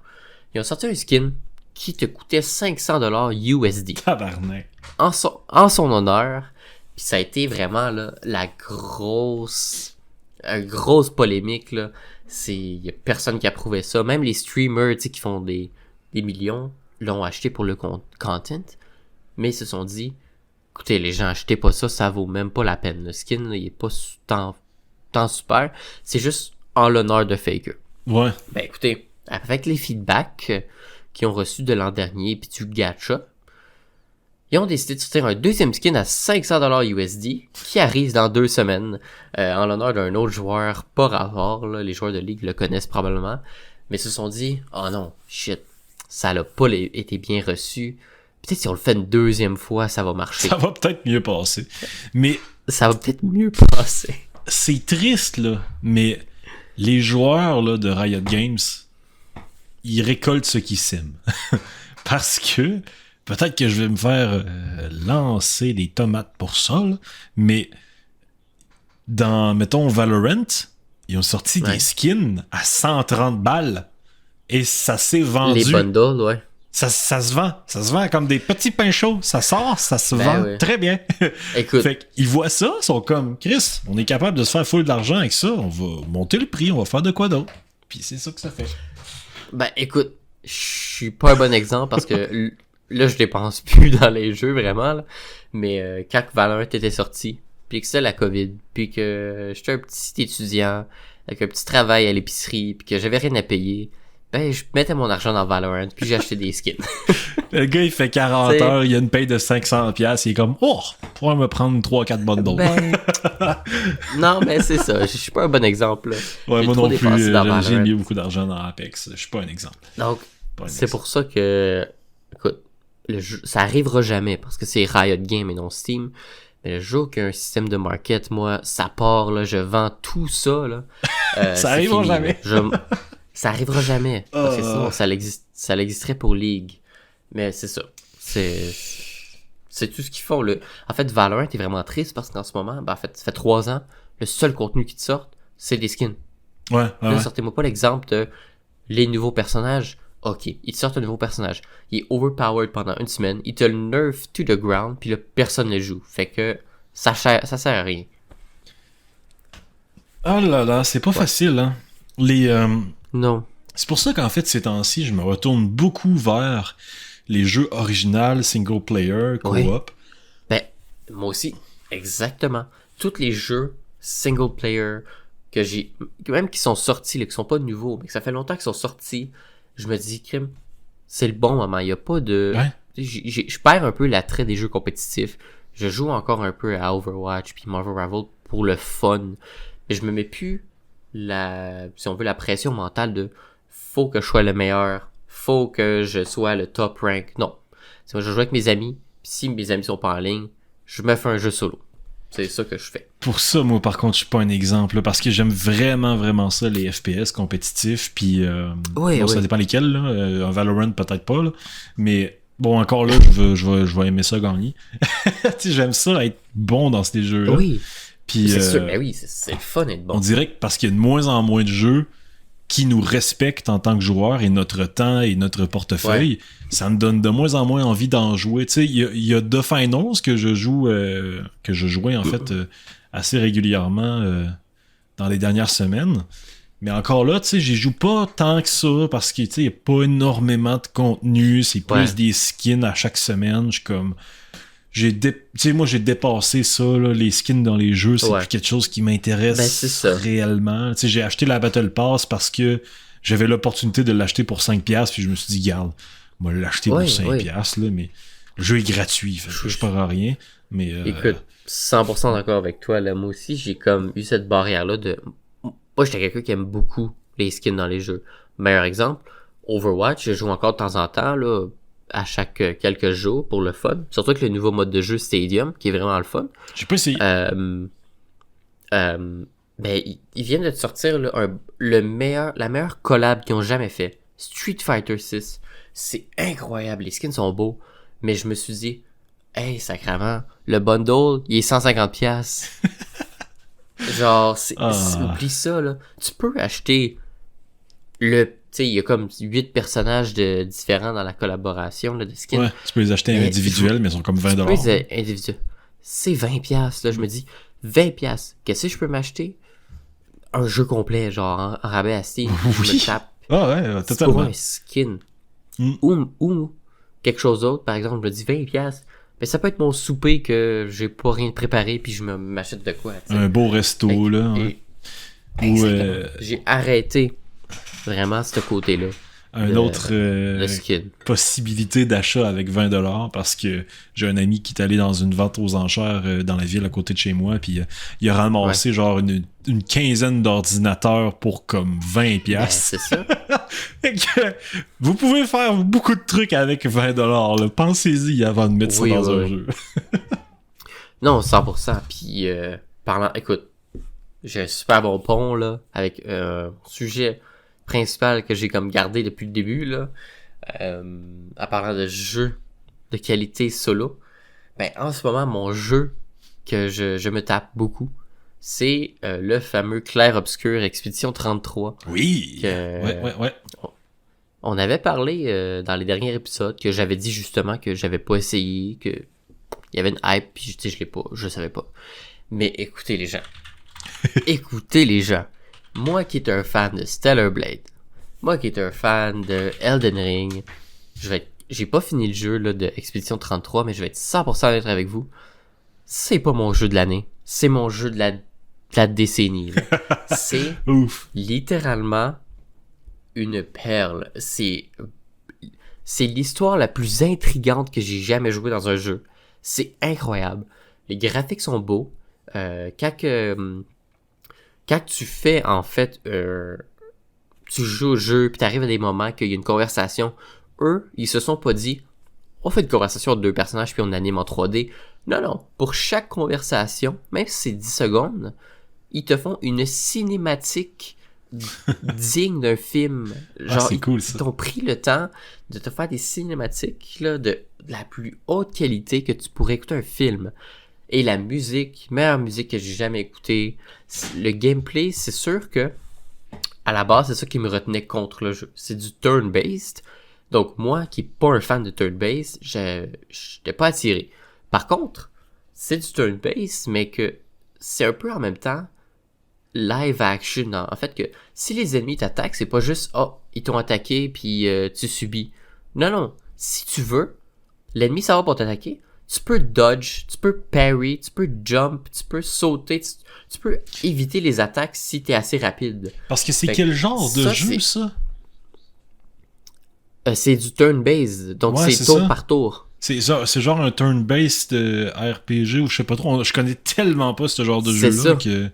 Ils ont sorti un skin qui te coûtait $500 USD. Tabarnak. En son honneur, puis ça a été vraiment là, la grosse polémique là. Il y a personne qui approuvait ça, même les streamers, tu sais, qui font des millions l'ont acheté pour le content, mais ils se sont dit écoutez, les gens achetez pas ça vaut même pas la peine. Le skin là, il est pas tant super, c'est juste en l'honneur de Faker. Ouais. Ben écoutez, avec les feedbacks qu'ils ont reçus de l'an dernier puis du gacha, ils ont décidé de sortir un deuxième skin à $500 USD qui arrive dans 2 semaines en l'honneur d'un autre joueur pas rapport, là, les joueurs de Ligue le connaissent probablement, mais se sont dit oh non, shit, ça n'a pas été bien reçu. Peut-être si on le fait une deuxième fois, ça va marcher. Ça va peut-être mieux passer. Mais ça va peut-être mieux passer. C'est triste, là, mais les joueurs là, de Riot Games, ils récoltent ce qu'ils sèment. Parce que peut-être que je vais me faire lancer des tomates pour ça, là, mais dans, mettons, Valorant, ils ont sorti des skins à 130 balles et ça s'est vendu. Les bundles, ouais. Ça se vend comme des petits pains chauds. Ça sort, ça se vend très bien. Écoute. Fait qu'ils voient ça, ils sont comme, Chris, on est capable de se faire full d'argent avec ça, on va monter le prix, on va faire de quoi d'autre. Puis c'est ça que ça fait. Ben écoute, je suis pas un bon exemple parce que là je dépense plus dans les jeux vraiment là. Mais quand Valorant était sorti, puis que c'était la COVID, puis que j'étais un petit étudiant avec un petit travail à l'épicerie, puis que j'avais rien à payer, ben je mettais mon argent dans Valorant, puis j'ai acheté des skins. Le gars il fait 40 heures, il a une paye de 500$, il est comme pourrais me prendre 3-4 bundles. Ben non mais c'est ça, je suis pas un bon exemple là. Ouais, moi non plus, j'ai mis beaucoup d'argent dans Apex, je suis pas un exemple. Donc c'est pour ça que écoute, le jeu, ça arrivera jamais parce que c'est Riot Games et non Steam. Mais le jour qu'il y a un système de market, moi, ça part, là, je vends tout ça, là. Ça arrivera jamais. Ça arrivera jamais. Parce que sinon, ça l'existerait pour League. Mais c'est ça. C'est tout ce qu'ils font, là. En fait, Valorant est vraiment triste parce qu'en ce moment, ben, en fait, ça fait 3 ans, le seul contenu qui te sort, c'est des skins. Ouais. Là, sortez-moi pas l'exemple de les nouveaux personnages. Ok, il te sort un nouveau personnage. Il est overpowered pendant une semaine. Il te le nerf to the ground. Puis là, personne ne le joue. Fait que ça sert à rien. Oh là là, c'est pas facile, hein. Non. C'est pour ça qu'en fait, ces temps-ci, je me retourne beaucoup vers les jeux originaux, single player, co-op. Oui. Ben, moi aussi, exactement. Tous les jeux single player que j'ai, même qui sont sortis, là, qui sont pas nouveaux, mais que ça fait longtemps qu'ils sont sortis, je me dis, crime, c'est le bon moment. Il y a pas de... Ouais. Je perds un peu l'attrait des jeux compétitifs. Je joue encore un peu à Overwatch puis Marvel Rivals pour le fun. Mais je me mets plus si on veut, la pression mentale de faut que je sois le meilleur, faut que je sois le top rank. Non. Moi, je joue avec mes amis, puis si mes amis sont pas en ligne, je me fais un jeu solo. C'est ça que je fais. Pour ça, moi, par contre, je suis pas un exemple, là, parce que j'aime vraiment, vraiment ça, les FPS compétitifs, puis ça dépend lesquels, là. Un Valorant, peut-être pas, là. Mais bon, encore là, je vais aimer ça gagner. Tu sais, j'aime ça, être bon dans ces jeux-là. Oui. Puis, c'est sûr, mais oui, c'est le fun d'être bon. On dirait que parce qu'il y a de moins en moins de jeux qui nous respectent en tant que joueurs et notre temps et notre portefeuille, ça me donne de moins en moins envie d'en jouer. Tu sais, il y a The Finals que je jouais en fait assez régulièrement dans les dernières semaines. Mais encore là, tu sais, j'y joue pas tant que ça parce que tu sais, il n'y a pas énormément de contenu, c'est plus des skins à chaque semaine. Je suis comme... moi j'ai dépassé ça là, les skins dans les jeux, c'est plus quelque chose qui m'intéresse réellement. Tu sais, j'ai acheté la Battle Pass parce que j'avais l'opportunité de l'acheter pour 5$ puis je me suis dit garde, moi l'acheter pour 5$ là, mais le jeu est gratuit, fait que je pars à rien, mais écoute, 100% d'accord avec toi là, moi aussi j'ai comme eu cette barrière là de moi j'étais quelqu'un qui aime beaucoup les skins dans les jeux. Meilleur exemple, Overwatch, je joue encore de temps en temps là, à chaque quelques jours pour le fun. Surtout avec le nouveau mode de jeu Stadium, qui est vraiment le fun. J'ai pas essayé. Ben, ils viennent de sortir là, la meilleure collab qu'ils ont jamais fait. Street Fighter 6. C'est incroyable. Les skins sont beaux. Mais je me suis dit, hey, sacrément, le bundle, il est 150$. Genre, oublie ça, là. Tu peux acheter tu sais, il y a comme 8 personnages différents dans la collaboration là, de skins. Ouais, tu peux les acheter individuels, mais ils sont comme 20$. Tu peux les individuels. C'est 20$, là. Je me dis, 20$. Qu'est-ce que je peux m'acheter? Un jeu complet, genre, en rabais à Steam. Je me tape. Ah ouais, totalement. Pour un skin. Ou quelque chose d'autre, par exemple, je me dis 20$. Mais ça peut être mon souper que j'ai pas rien préparé puis je m'achète de quoi. T'sais. Un beau resto, là. J'ai arrêté vraiment ce côté-là. Un autre possibilité d'achat avec 20$ parce que j'ai un ami qui est allé dans une vente aux enchères dans la ville à côté de chez moi puis il a ramassé genre une quinzaine d'ordinateurs pour comme 20$. Ben, c'est ça. Vous pouvez faire beaucoup de trucs avec 20$. Là. Pensez-y avant de mettre ça dans un jeu. Non, 100%. Puis écoute, j'ai un super bon pont là avec sujet principal que j'ai comme gardé depuis le début là. En parlant de jeux de qualité solo, ben en ce moment, mon jeu que je me tape beaucoup, c'est le fameux Clair Obscur Expédition 33. Oui! Ouais. On avait parlé dans les derniers épisodes que j'avais dit justement que j'avais pas essayé, que il y avait une hype, puis je savais pas. Mais écoutez les gens, moi qui est un fan de Stellar Blade, moi qui est un fan de Elden Ring, j'ai pas fini le jeu là, de Expédition 33, mais je vais être 100% honnête avec vous, c'est pas mon jeu de l'année, c'est mon jeu de la décennie. Là. C'est littéralement une perle. C'est l'histoire la plus intrigante que j'ai jamais jouée dans un jeu. C'est incroyable. Les graphiques sont beaux. Quand tu fais, en fait, tu joues au jeu, puis t'arrives à des moments qu'il y a une conversation, eux, ils se sont pas dit, on fait une conversation de deux personnages, puis on anime en 3D. Non. Pour chaque conversation, même si c'est 10 secondes, ils te font une cinématique digne d'un film. Genre, c'est cool, ça. Ils t'ont pris le temps de te faire des cinématiques là, de la plus haute qualité que tu pourrais écouter un film. Et la musique, meilleure musique que j'ai jamais écoutée. Le gameplay, c'est sûr que à la base, c'est ça qui me retenait contre le jeu. C'est du turn-based. Donc moi, qui est pas un fan de turn-based, j'étais pas attiré. Par contre, c'est du turn-based, mais que c'est un peu en même temps live action. En fait, que si les ennemis t'attaquent, c'est pas juste « Oh, ils t'ont attaqué, puis tu subis. » Non. Si tu veux, l'ennemi ça va pour t'attaquer. Tu peux dodge, tu peux parry, tu peux jump, tu peux sauter, tu peux éviter les attaques si t'es assez rapide. Parce que c'est quel genre de jeu, ça? C'est du turn-based, donc c'est tour par tour. C'est genre un turn-based RPG ou je sais pas trop. Je connais tellement pas ce genre de jeu-là que...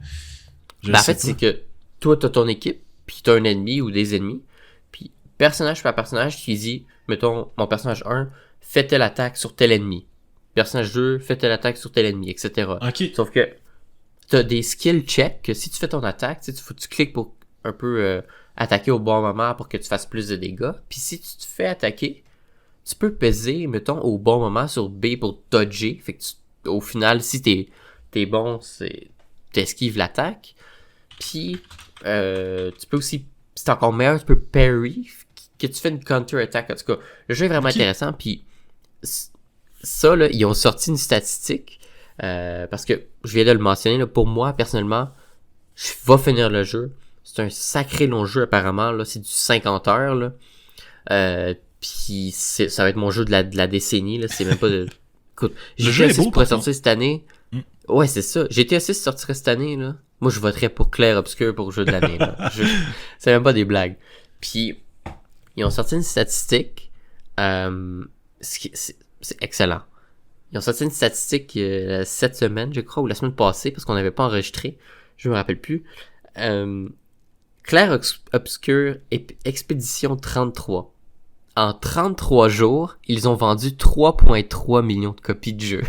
En fait, c'est que toi, t'as ton équipe, puis t'as un ennemi ou des ennemis, puis personnage par personnage, tu dis, mettons, mon personnage 1, fait telle attaque sur tel ennemi. Personnage 2, fait telle attaque sur tel ennemi, etc. Okay. Sauf que t'as des skill checks que si tu fais ton attaque, faut que tu cliques pour un peu attaquer au bon moment pour que tu fasses plus de dégâts. Puis si tu te fais attaquer, tu peux peser, mettons, au bon moment sur B pour dodger. Fait que au final, si t'es bon, t'esquives l'attaque. Puis tu peux aussi, c'est encore meilleur, tu peux parry, que tu fais une counter-attack. En tout cas, le jeu est vraiment intéressant. Puis ça, là, ils ont sorti une statistique. Parce que je viens de le mentionner, là, pour moi, personnellement, je vais finir le jeu. C'est un sacré long jeu, apparemment. Là, c'est du 50 heures. Là. Puis ça va être mon jeu de la décennie. Là. C'est même pas de... Écoute, GTA 6 pourrait sortir cette année. Ouais, c'est ça. GTA 6 sortirait cette année. Là. Moi, je voterais pour Clair Obscur pour le jeu de l'année. Là. C'est même pas des blagues. Puis, ils ont sorti une statistique. C'est excellent. Ils ont sorti une statistique cette semaine, je crois, ou la semaine passée, parce qu'on n'avait pas enregistré. Je me rappelle plus. Clair Obscur Expédition 33. En 33 jours, ils ont vendu 3,3 millions de copies de jeu.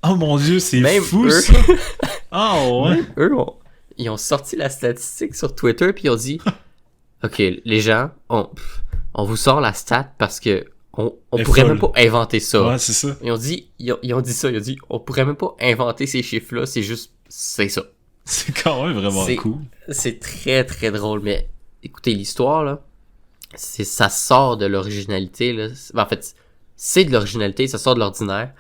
Oh mon Dieu, c'est fou, eux, ça! Oh ouais! Même eux, ils ont sorti la statistique sur Twitter, puis ils ont dit « Ok, les gens, on vous sort la stat parce que on pourrait même pas inventer ça. » Ouais, c'est ça. Ils ont dit ça, ils ont dit « On pourrait même pas inventer ces chiffres-là, c'est ça. » C'est quand même vraiment cool. C'est très, très drôle, mais écoutez, l'histoire, là, ça sort de l'originalité, là. En fait, c'est de l'originalité, ça sort de l'ordinaire.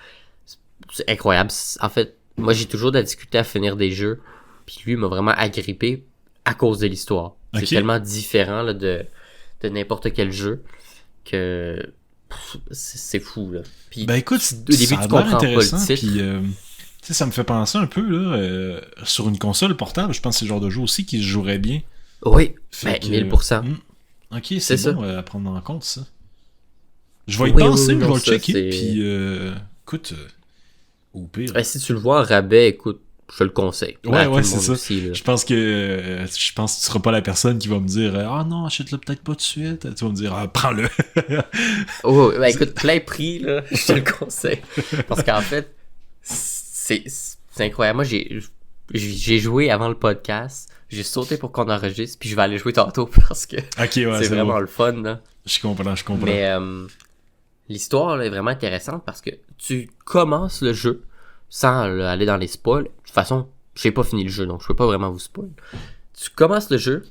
C'est incroyable. En fait, moi, j'ai toujours de la difficulté à finir des jeux, puis lui m'a vraiment agrippé à cause de l'histoire. Okay. C'est tellement différent là, de n'importe quel jeu que c'est fou, là. Puis, ben écoute, au début, ça a l'air intéressant, puis ça me fait penser un peu là sur une console portable, je pense que c'est le genre de jeu aussi qui se jouerait bien. Oui, ben, 1000%. Ok, c'est bon à prendre en compte, ça. Je vais y penser, je vais le checker, puis écoute, au pire. Ben, si tu le vois en rabais, écoute, je te le conseille. Ouais, c'est ça. Aussi, je pense que tu seras pas la personne qui va me dire « Ah non, achète-le peut-être pas tout de suite. » Tu vas me dire « Ah, prends-le. » Oh, ben écoute, plein prix, là, je te le conseille. Parce qu'en fait, c'est incroyable. Moi, j'ai joué avant le podcast. J'ai sauté pour qu'on enregistre, puis je vais aller jouer tantôt parce que c'est vraiment le fun. Là. Je comprends. Mais l'histoire là, est vraiment intéressante parce que tu commences le jeu sans aller dans les spoils. De toute façon, j'ai pas fini le jeu, donc je peux pas vraiment vous spoil. Tu commences le jeu,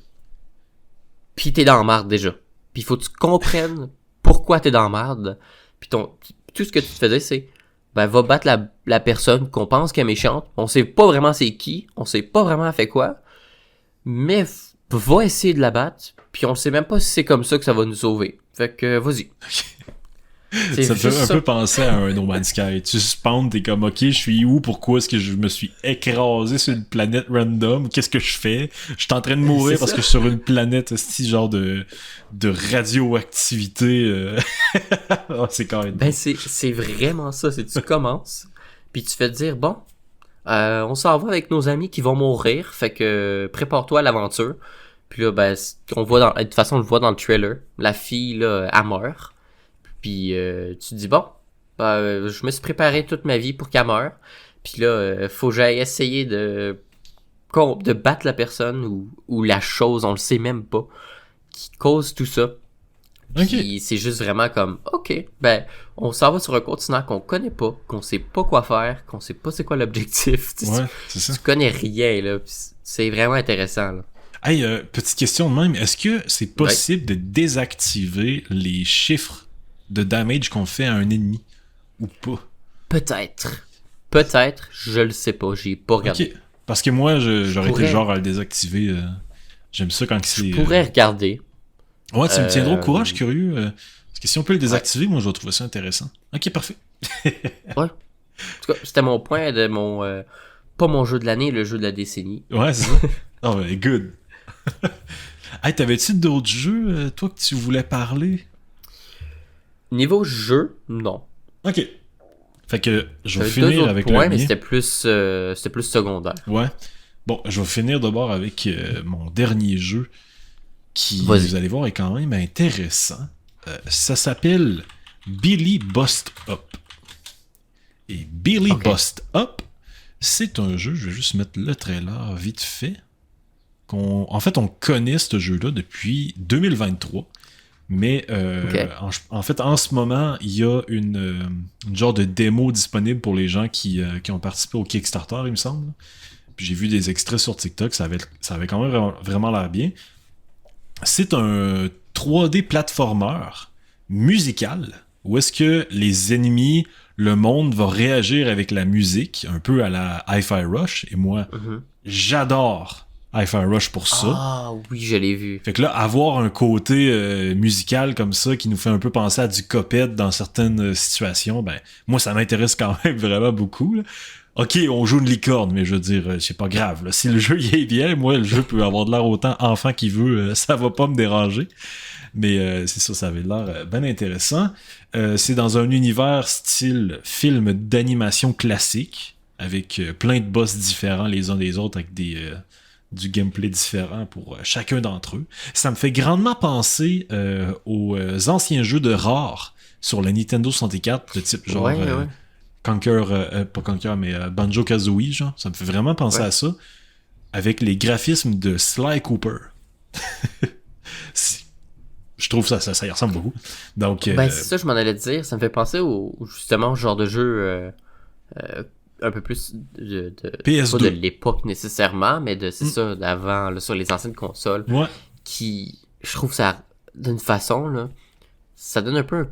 pis t'es dans la merde déjà. Pis il faut que tu comprennes pourquoi t'es dans la merde. Pis tout ce que tu te faisais, c'est va battre la personne qu'on pense qu'elle est méchante. On sait pas vraiment c'est qui, on sait pas vraiment elle fait quoi, mais va essayer de la battre, puis on sait même pas si c'est comme ça que ça va nous sauver. Fait que vas-y. Ça te fait un peu penser à un No Man's Sky. Tu spawns, t'es comme, ok, je suis où? Pourquoi est-ce que je me suis écrasé sur une planète random? Qu'est-ce que je fais? Je suis en train de mourir parce que je suis sur une planète, genre de radioactivité. Oh, c'est quand même... Ben, c'est vraiment ça. C'est tu commences, puis tu fais te dire, bon, on s'en va avec nos amis qui vont mourir, fait que prépare-toi à l'aventure. Puis là, ben, de toute façon, on le voit dans le trailer. La fille, là, elle meurt. Puis tu te dis, bon, je me suis préparé toute ma vie pour qu'elle meure. Puis là, faut que j'aille essayer de battre la personne ou la chose, on le sait même pas, qui cause tout ça. Puis c'est juste vraiment comme, ok, ben, on s'en va sur un continent qu'on connaît pas, qu'on sait pas quoi faire, qu'on sait pas c'est quoi l'objectif. Ouais, c'est ça. Tu connais rien, là. C'est vraiment intéressant, là. Hey, petite question de même, est-ce que c'est possible de désactiver les chiffres de damage qu'on fait à un ennemi ou pas? Peut-être, je le sais pas, j'ai pas regardé. Ok, parce que moi j'aurais été genre à le désactiver. J'aime ça quand c'est... Je pourrais regarder. Ouais, tu me tiendras au courant, je suis curieux. Parce que si on peut le désactiver, moi je vais trouver ça intéressant. Ok, parfait. Ouais. En tout cas, c'était mon point de mon... pas mon jeu de l'année, le jeu de la décennie. Ouais, c'est ça. Oh, ben, good. Hey, t'avais-tu d'autres jeux, toi, que tu voulais parler? Niveau jeu, non. Ok. Fait que je vais finir avec le points, mien. mais c'était plus secondaire. Ouais. Bon, je vais finir d'abord avec mon dernier jeu qui, vous allez voir, est quand même intéressant. Ça s'appelle Billy Bust Up. Et Billy Bust Up, c'est un jeu, je vais juste mettre le trailer vite fait. En fait, on connaît ce jeu-là depuis 2023. Mais en fait, en ce moment, il y a une genre de démo disponible pour les gens qui ont participé au Kickstarter, il me semble. Puis j'ai vu des extraits sur TikTok, ça avait quand même vraiment l'air bien. C'est un 3D platformer musical où est-ce que les ennemis, le monde va réagir avec la musique, un peu à la Hi-Fi Rush. Et moi, j'adore Hi-Fi Rush pour ça. Ah oui, je l'ai vu. Fait que là, avoir un côté musical comme ça qui nous fait un peu penser à du Cuphead dans certaines situations, ben moi ça m'intéresse quand même vraiment beaucoup. Là. Ok, on joue une licorne, mais je veux dire, c'est pas grave. Là. Si le jeu y est bien, moi le jeu peut avoir de l'air autant enfant qu'il veut, ça va pas me déranger. Mais c'est ça avait l'air bien intéressant. C'est dans un univers style film d'animation classique, avec plein de boss différents les uns des autres, avec du gameplay différent pour chacun d'entre eux. Ça me fait grandement penser aux anciens jeux de Rare sur la Nintendo 64, de type genre pas Conquer, mais Banjo-Kazooie, genre. Ça me fait vraiment penser à ça, avec les graphismes de Sly Cooper. Je trouve ça y ressemble beaucoup. Donc, c'est ça, je m'en allais te dire. Ça me fait penser justement au genre de jeu un peu plus de PS2. Pas de l'époque nécessairement, mais c'est ça, d'avant, là, sur les anciennes consoles. Ouais. Qui, je trouve ça, d'une façon, là, ça donne un peu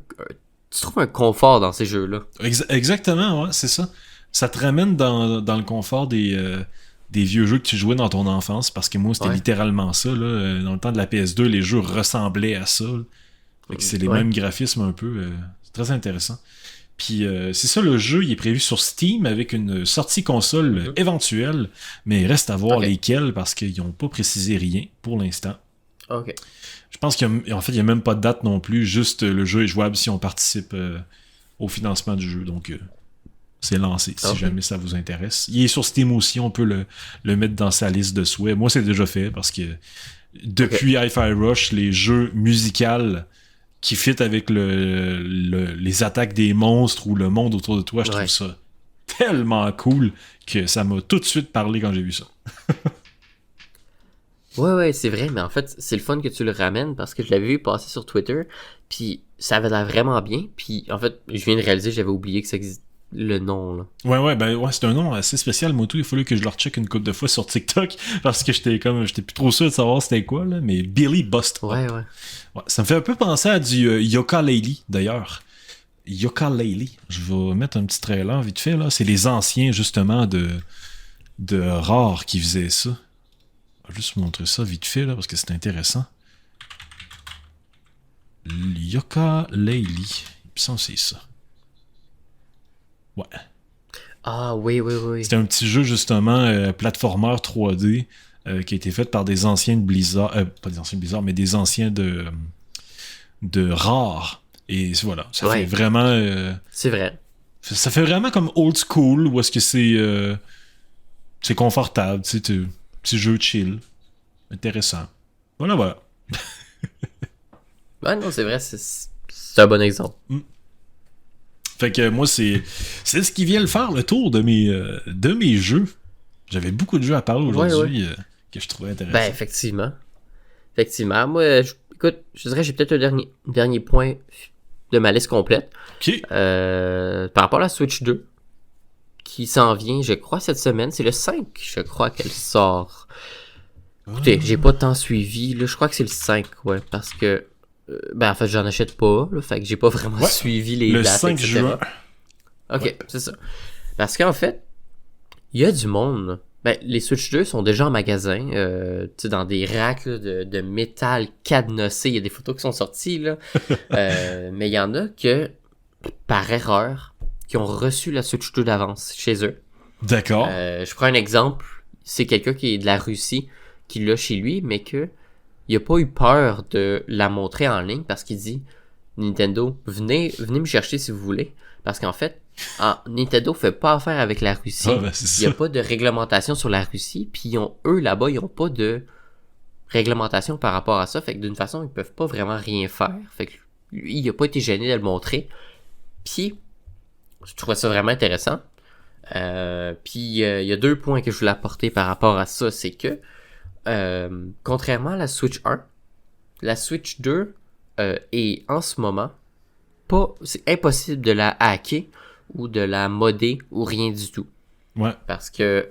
tu trouves un confort dans ces jeux-là. Exactement, ouais, c'est ça. Ça te ramène dans le confort des vieux jeux que tu jouais dans ton enfance, parce que moi, c'était littéralement ça. Là. Dans le temps de la PS2, les jeux ressemblaient à ça. C'est les mêmes graphismes un peu. C'est très intéressant. Puis c'est ça, le jeu, il est prévu sur Steam avec une sortie console éventuelle, mais il reste à voir lesquelles, parce qu'ils n'ont pas précisé rien pour l'instant. Ok. Je pense qu'il n'y a même pas de date non plus, juste le jeu est jouable si on participe au financement du jeu. Donc, c'est lancé, si jamais ça vous intéresse. Il est sur Steam aussi, on peut le mettre dans sa liste de souhaits. Moi, c'est déjà fait, parce que depuis Hi-Fi Rush, les jeux musicaux qui fit avec les attaques des monstres ou le monde autour de toi, je trouve ça tellement cool que ça m'a tout de suite parlé quand j'ai vu ça. Ouais, c'est vrai, mais en fait, c'est le fun que tu le ramènes parce que je l'avais vu passer sur Twitter, puis ça avait l'air vraiment bien, puis en fait, je viens de réaliser que j'avais oublié que ça existe, le nom, là. Ouais, c'est un nom assez spécial, Moto. Il fallait que je le recheck une couple de fois sur TikTok, parce que j'étais plus trop sûr de savoir c'était quoi, là, mais Billy Bust Up. Ouais. Ouais, ça me fait un peu penser à du Yooka-Laylee, d'ailleurs. Yooka-Laylee. Je vais mettre un petit trailer vite fait, là. C'est les anciens, justement, de Rare qui faisaient ça. Je vais juste vous montrer ça vite fait, là, parce que c'est intéressant. Yooka-Laylee. Il me semble que c'est ça. Ouais. Ah, oui. C'était un petit jeu, justement, platformer 3D, qui a été fait par des anciens de Blizzard. Pas des anciens de Blizzard, mais des anciens de Rare. Et voilà, ça fait vraiment... c'est vrai. Ça fait vraiment comme old school, où est-ce que c'est confortable, tu sais, petit jeu chill. Intéressant. Voilà. Ouais, non, c'est vrai, c'est un bon exemple. Fait que moi, c'est ce qui vient le faire le tour de mes jeux. J'avais beaucoup de jeux à parler aujourd'hui que je trouvais intéressants. Ben, effectivement. Moi, écoute, je dirais que j'ai peut-être un dernier point de ma liste complète. OK. Par rapport à la Switch 2, qui s'en vient, je crois, cette semaine. C'est le 5, je crois, qu'elle sort. Écoutez, j'ai pas tant suivi. Là, je crois que c'est le 5, ouais, parce que... en fait, j'en achète pas, là, fait que j'ai pas vraiment suivi les dates, 5 etc. juin. Ok, c'est ça. Parce qu'en fait, il y a du monde. Ben, les Switch 2 sont déjà en magasin, tu sais, dans des racks là, de métal cadenassé. Il y a des photos qui sont sorties, là. Mais il y en a que, par erreur, qui ont reçu la Switch 2 d'avance chez eux. D'accord. Je prends un exemple. C'est quelqu'un qui est de la Russie, qui l'a chez lui, mais que il a pas eu peur de la montrer en ligne parce qu'il dit Nintendo, venez me chercher si vous voulez. Parce qu'en fait, Nintendo fait pas affaire avec la Russie. Il y a pas de réglementation sur la Russie. Puis eux, là-bas, ils ont pas de réglementation par rapport à ça. Fait que d'une façon, ils peuvent pas vraiment rien faire. Fait que lui, il a pas été gêné de le montrer. Puis, je trouvais ça vraiment intéressant. Puis, il y a 2 points que je voulais apporter par rapport à ça. C'est que, contrairement à la Switch 1, la Switch 2 est en ce moment c'est impossible de la hacker ou de la modder ou rien du tout. Ouais. Parce que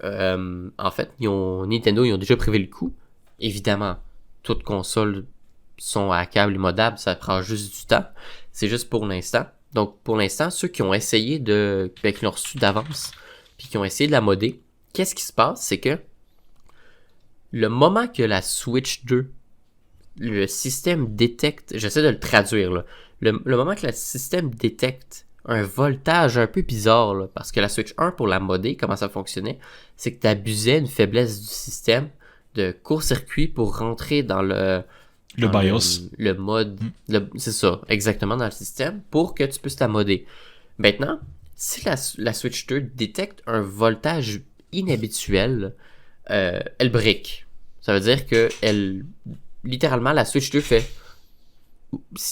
en fait, Nintendo, ils ont déjà prévu le coup. Évidemment, toutes consoles sont hackables et moddables, ça prend juste du temps. C'est juste pour l'instant. Donc pour l'instant, ceux qui ont essayé qui l'ont reçu d'avance, puis qui ont essayé de la modder, qu'est-ce qui se passe? C'est que le moment que la Switch 2, le système détecte, j'essaie de le traduire là, le moment que le système détecte un voltage un peu bizarre, là, parce que la Switch 1, pour la modder, comment ça fonctionnait, c'est que tu abusais une faiblesse du système de court-circuit pour rentrer dans le BIOS. Le mode, c'est ça, exactement dans le système, pour que tu puisses la modder. Maintenant, si la Switch 2 détecte un voltage inhabituel, elle brique. Ça veut dire que littéralement, la Switch 2 fait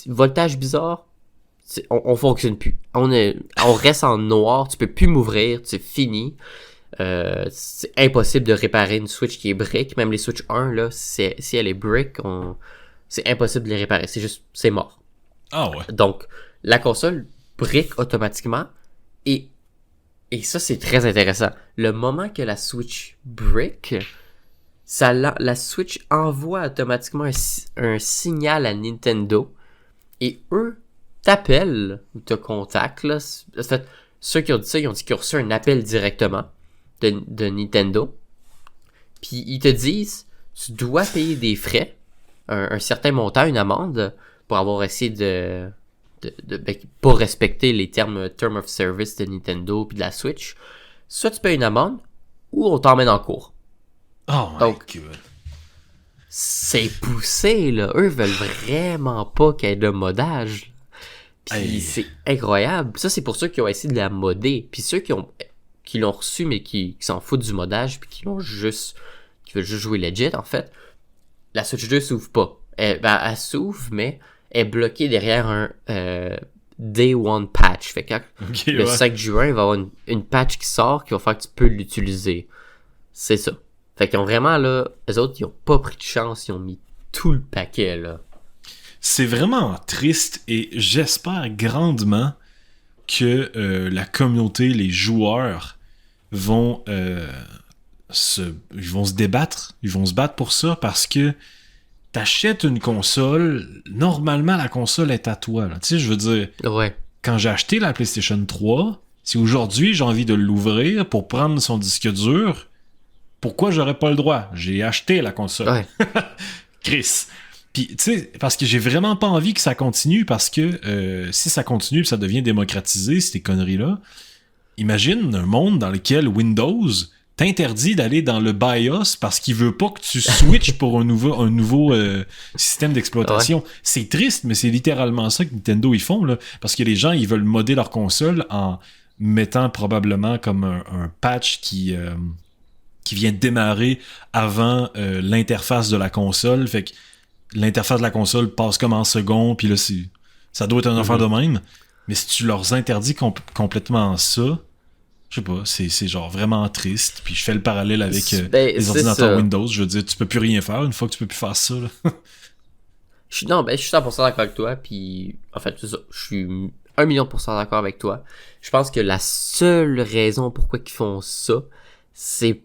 voltage bizarre, on fonctionne plus. On reste en noir, tu peux plus m'ouvrir, c'est fini. C'est impossible de réparer une Switch qui est brick. Même les Switch 1, là, si elle est brick, c'est impossible de les réparer. C'est mort. Ah ouais. Donc, la console brick automatiquement et ça, c'est très intéressant. Le moment que la Switch brick, la Switch envoie automatiquement un signal à Nintendo et eux t'appellent ou te contactent. Là. En fait, ceux qui ont dit ça, ils ont dit qu'ils ont reçu un appel directement de Nintendo. Puis ils te disent, tu dois payer des frais, un certain montant, une amende, pour avoir essayé de pas respecter les term of service de Nintendo puis de la Switch. Soit tu payes une amende, ou on t'emmène en cours. Oh my God. C'est poussé, là. Eux veulent vraiment pas qu'il y ait de modage. Puis c'est incroyable. Ça, c'est pour ceux qui ont essayé de la modder. Puis ceux qui l'ont reçu, mais qui s'en foutent du modage, puis qui veulent juste jouer legit, en fait. La Switch 2 s'ouvre pas. Elle s'ouvre, mais elle est bloquée derrière un Day One patch. Fait que le 5 juin, il va y avoir une patch qui sort qui va faire que tu peux l'utiliser. C'est ça. Fait qu'ils ont vraiment, là, eux autres, ils ont pas pris de chance, ils ont mis tout le paquet, là. c'est vraiment triste et j'espère grandement que la communauté, les joueurs vont ils vont se débattre, ils vont se battre pour ça parce que t'achètes une console, normalement la console est à toi. Tu sais, je veux dire, quand j'ai acheté la PlayStation 3, si aujourd'hui j'ai envie de l'ouvrir pour prendre son disque dur, pourquoi j'aurais pas le droit? J'ai acheté la console. Ouais. Chris. Puis, tu sais, parce que j'ai vraiment pas envie que ça continue, parce que si ça continue et ça devient démocratisé, ces conneries-là, imagine un monde dans lequel Windows t'interdit d'aller dans le BIOS parce qu'il veut pas que tu switches pour un nouveau système d'exploitation. Ouais. C'est triste, mais c'est littéralement ça que Nintendo ils font, là, parce que les gens, ils veulent modder leur console en mettant probablement comme un patch qui vient démarrer avant l'interface de la console. Fait que l'interface de la console passe comme en second, puis là, ça doit être une affaire de même. Mais si tu leur interdis complètement ça, je sais pas, c'est genre vraiment triste. Puis je fais le parallèle avec les ordinateurs Windows. Je veux dire, tu peux plus rien faire une fois que tu peux plus faire ça. Là. Je suis 100% d'accord avec toi. Puis en fait, c'est ça. Je suis 1,000,000% d'accord avec toi. Je pense que la seule raison pourquoi ils font ça, c'est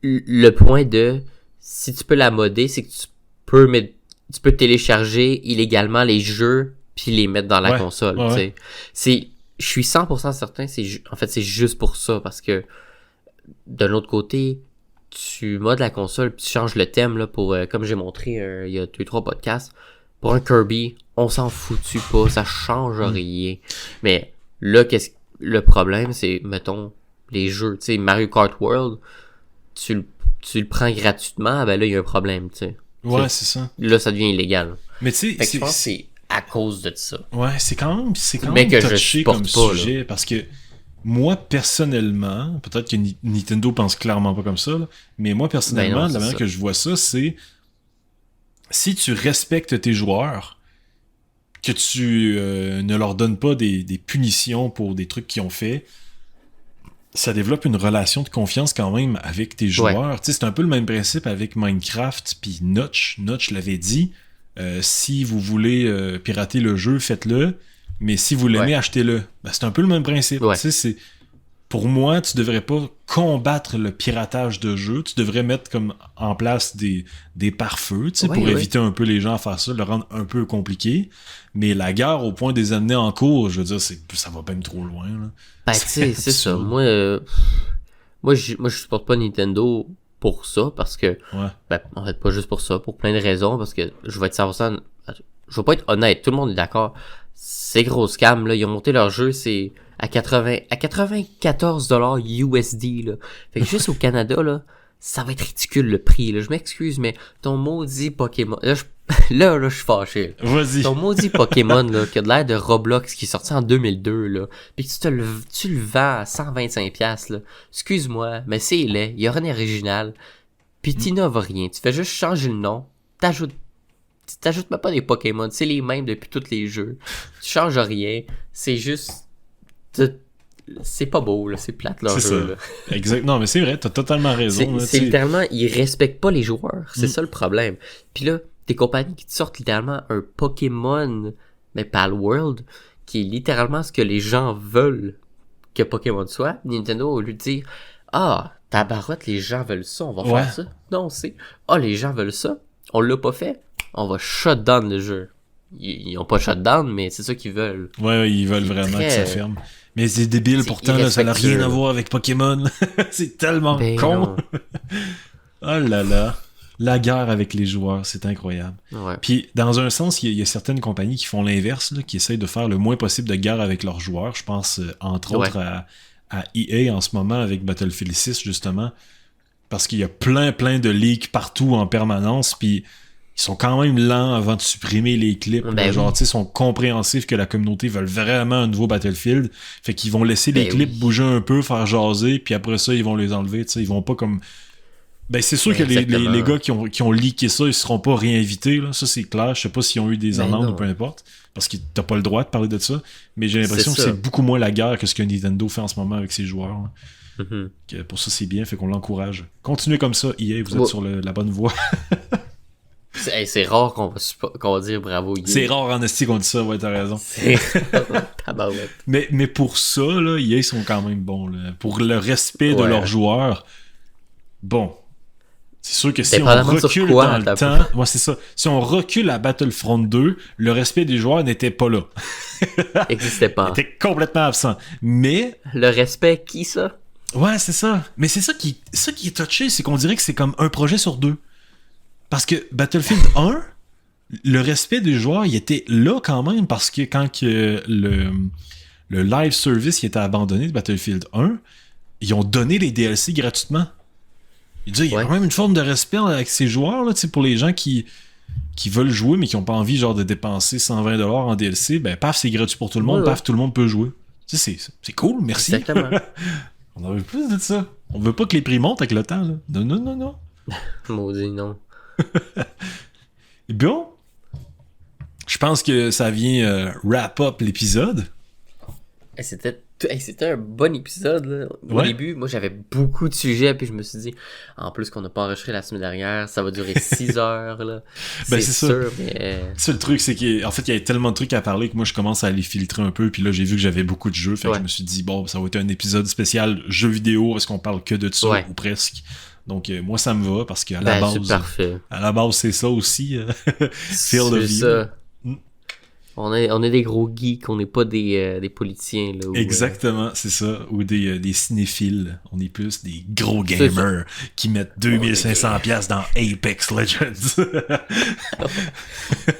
le point de si tu peux la modder, c'est que tu peux télécharger illégalement les jeux puis les mettre dans la console. Ouais. Je suis 100% certain, c'est juste pour ça, parce que de l'autre côté, tu modes la console puis tu changes le thème là pour comme j'ai montré il y a 2-3 podcasts, pour un Kirby, on s'en foutu pas, ça change rien. Mais là, le problème, c'est, mettons, les jeux, tu sais, Mario Kart World, tu le prends gratuitement, ben là, il y a un problème, tu sais. Ouais, c'est ça. Là, ça devient illégal. Mais tu sais, je pense que c'est à cause de ça. Ouais, c'est quand même touché comme sujet, là. Parce que moi, personnellement, peut-être que Nintendo pense clairement pas comme ça, là, mais moi, personnellement, la manière que je vois ça, c'est si tu respectes tes joueurs, que tu ne leur donnes pas des punitions pour des trucs qu'ils ont fait, ça développe une relation de confiance quand même avec tes joueurs. Ouais. Tu sais, c'est un peu le même principe avec Minecraft puis Notch. Notch l'avait dit, si vous voulez pirater le jeu, faites-le, mais si vous l'aimez, achetez-le. Ben, c'est un peu le même principe. Ouais. Tu sais, pour moi, tu devrais pas combattre le piratage de jeux, tu devrais mettre comme en place des pare-feux, tu sais, pour éviter un peu les gens à faire ça, le rendre un peu compliqué. Mais la guerre, au point des amener en cours, je veux dire, ça va même trop loin. Là. Ben, tu sais, c'est ça. Moi, je supporte pas Nintendo pour ça, parce que, ben, en fait, pas juste pour ça, pour plein de raisons, parce que je vais être 100%, je vais pas être honnête, tout le monde est d'accord. Ces gros scams, là, ils ont monté leur jeu, c'est à 94$ USD, là. Fait que juste au Canada, là, ça va être ridicule le prix, là. Je m'excuse, mais ton maudit Pokémon, là, je suis fâché. Là. Vas-y. Ton maudit Pokémon, là, qui a de l'air de Roblox, qui est sorti en 2002, là, pis que tu le vends à 125$, là. Excuse-moi, mais c'est laid, il y a rien d'original, pis t'innoves rien. Tu fais juste changer le nom, t'ajoutes même pas des Pokémon, c'est les mêmes depuis tous les jeux. Tu changes rien, c'est juste... C'est pas beau, là, c'est plate leur jeu. Là. Exact. Non, mais c'est vrai, t'as totalement raison. C'est littéralement, ils respectent pas les joueurs, c'est ça le problème. Puis là, des compagnies qui te sortent littéralement un Pokémon, mais Pal World, qui est littéralement ce que les gens veulent que Pokémon soit. Nintendo, au lieu de dire « Ah, tabarotte, les gens veulent ça, on va faire ça. » Non, c'est « Ah, les gens veulent ça, on l'a pas fait, on va shut down le jeu. » Ils ont pas shut down, mais c'est ça qu'ils veulent. Ouais, ils veulent vraiment que ça ferme. Mais c'est débile, pourtant, là, ça n'a rien à voir avec Pokémon. C'est tellement con. Oh là là. La guerre avec les joueurs, c'est incroyable. Ouais. Puis, dans un sens, il y a certaines compagnies qui font l'inverse, là, qui essayent de faire le moins possible de guerre avec leurs joueurs. Je pense, entre autres, à EA en ce moment, avec Battlefield 6, justement. Parce qu'il y a plein de leaks partout en permanence, puis... Ils sont quand même lents avant de supprimer les clips. Ben genre, tu sais, ils sont compréhensifs que la communauté veut vraiment un nouveau Battlefield. Fait qu'ils vont laisser les clips bouger un peu, faire jaser, puis après ça, ils vont les enlever. Tu sais, ils vont pas comme... Ben, c'est sûr que les gars qui ont leaké ça, ils seront pas réinvités, là. Ça, c'est clair. Je sais pas s'ils ont eu des amendes ou peu importe. Parce que t'as pas le droit de parler de ça. Mais j'ai l'impression que c'est beaucoup moins la guerre que ce que Nintendo fait en ce moment avec ses joueurs. Que pour ça, c'est bien. Fait qu'on l'encourage. Continuez comme ça, EA. Vous êtes sur la bonne voie. C'est rare qu'on va dire bravo EA. C'est rare en esti qu'on dit ça, ouais, t'as raison. C'est tabarouette. Mais pour ça, là, EA sont quand même bons. Là. Pour le respect de leurs joueurs, bon. C'est sûr que si on recule dans le temps... Ouais, c'est ça. Si on recule à Battlefront 2, le respect des joueurs n'était pas là. N'existait pas. Il était complètement absent. Mais... Le respect, qui ça? Ouais, c'est ça. Mais c'est ça qui est touché, c'est qu'on dirait que c'est comme un projet sur deux. Parce que Battlefield 1, le respect des joueurs, il était là quand même, parce que quand le live service il était abandonné de Battlefield 1, ils ont donné les DLC gratuitement. Il y a quand même une forme de respect avec ces joueurs, là, pour les gens qui veulent jouer, mais qui n'ont pas envie genre de dépenser 120$ en DLC, ben paf, c'est gratuit pour tout le monde, paf, tout le monde peut jouer. Tu sais, c'est cool, merci. Exactement. On en veut plus de ça. On veut pas que les prix montent avec le temps, là. Non. Maudit, non. Bon, je pense que ça vient wrap up l'épisode. C'était un bon épisode là. Au début, moi j'avais beaucoup de sujets, puis je me suis dit, en plus qu'on n'a pas enregistré la semaine dernière, ça va durer 6 heures là. Ben c'est sûr, ça. Mais... C'est le truc, c'est qu'en fait il y avait tellement de trucs à parler que moi je commence à les filtrer un peu, puis là j'ai vu que j'avais beaucoup de jeux, fait que je me suis dit bon, ça va être un épisode spécial jeux vidéo parce qu'on parle que de ça ou presque. Donc moi ça me va parce qu'à la base c'est parfait. À la base c'est ça aussi Field of View. Ça. On est des gros geeks, on n'est pas des politiciens là. Exactement, c'est ça, ou des cinéphiles. On est plus des gros gamers qui mettent 2500$ dans Apex Legends.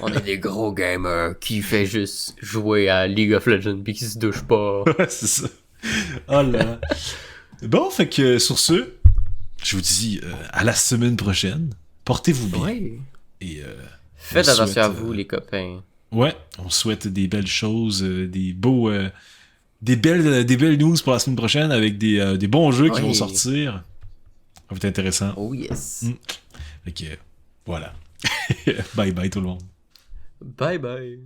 On est des gros gamers qui fait juste jouer à League of Legends puis qui se douche pas. C'est ça. Oh là. Bon, fait que sur ce, je vous dis à la semaine prochaine. Portez-vous bien. Ouais. Et faites attention à vous, les copains. Ouais, on souhaite des belles choses, des belles news pour la semaine prochaine avec des bons jeux qui vont sortir. Ça va être intéressant. Oh yes. Fait que voilà. Bye bye tout le monde. Bye bye.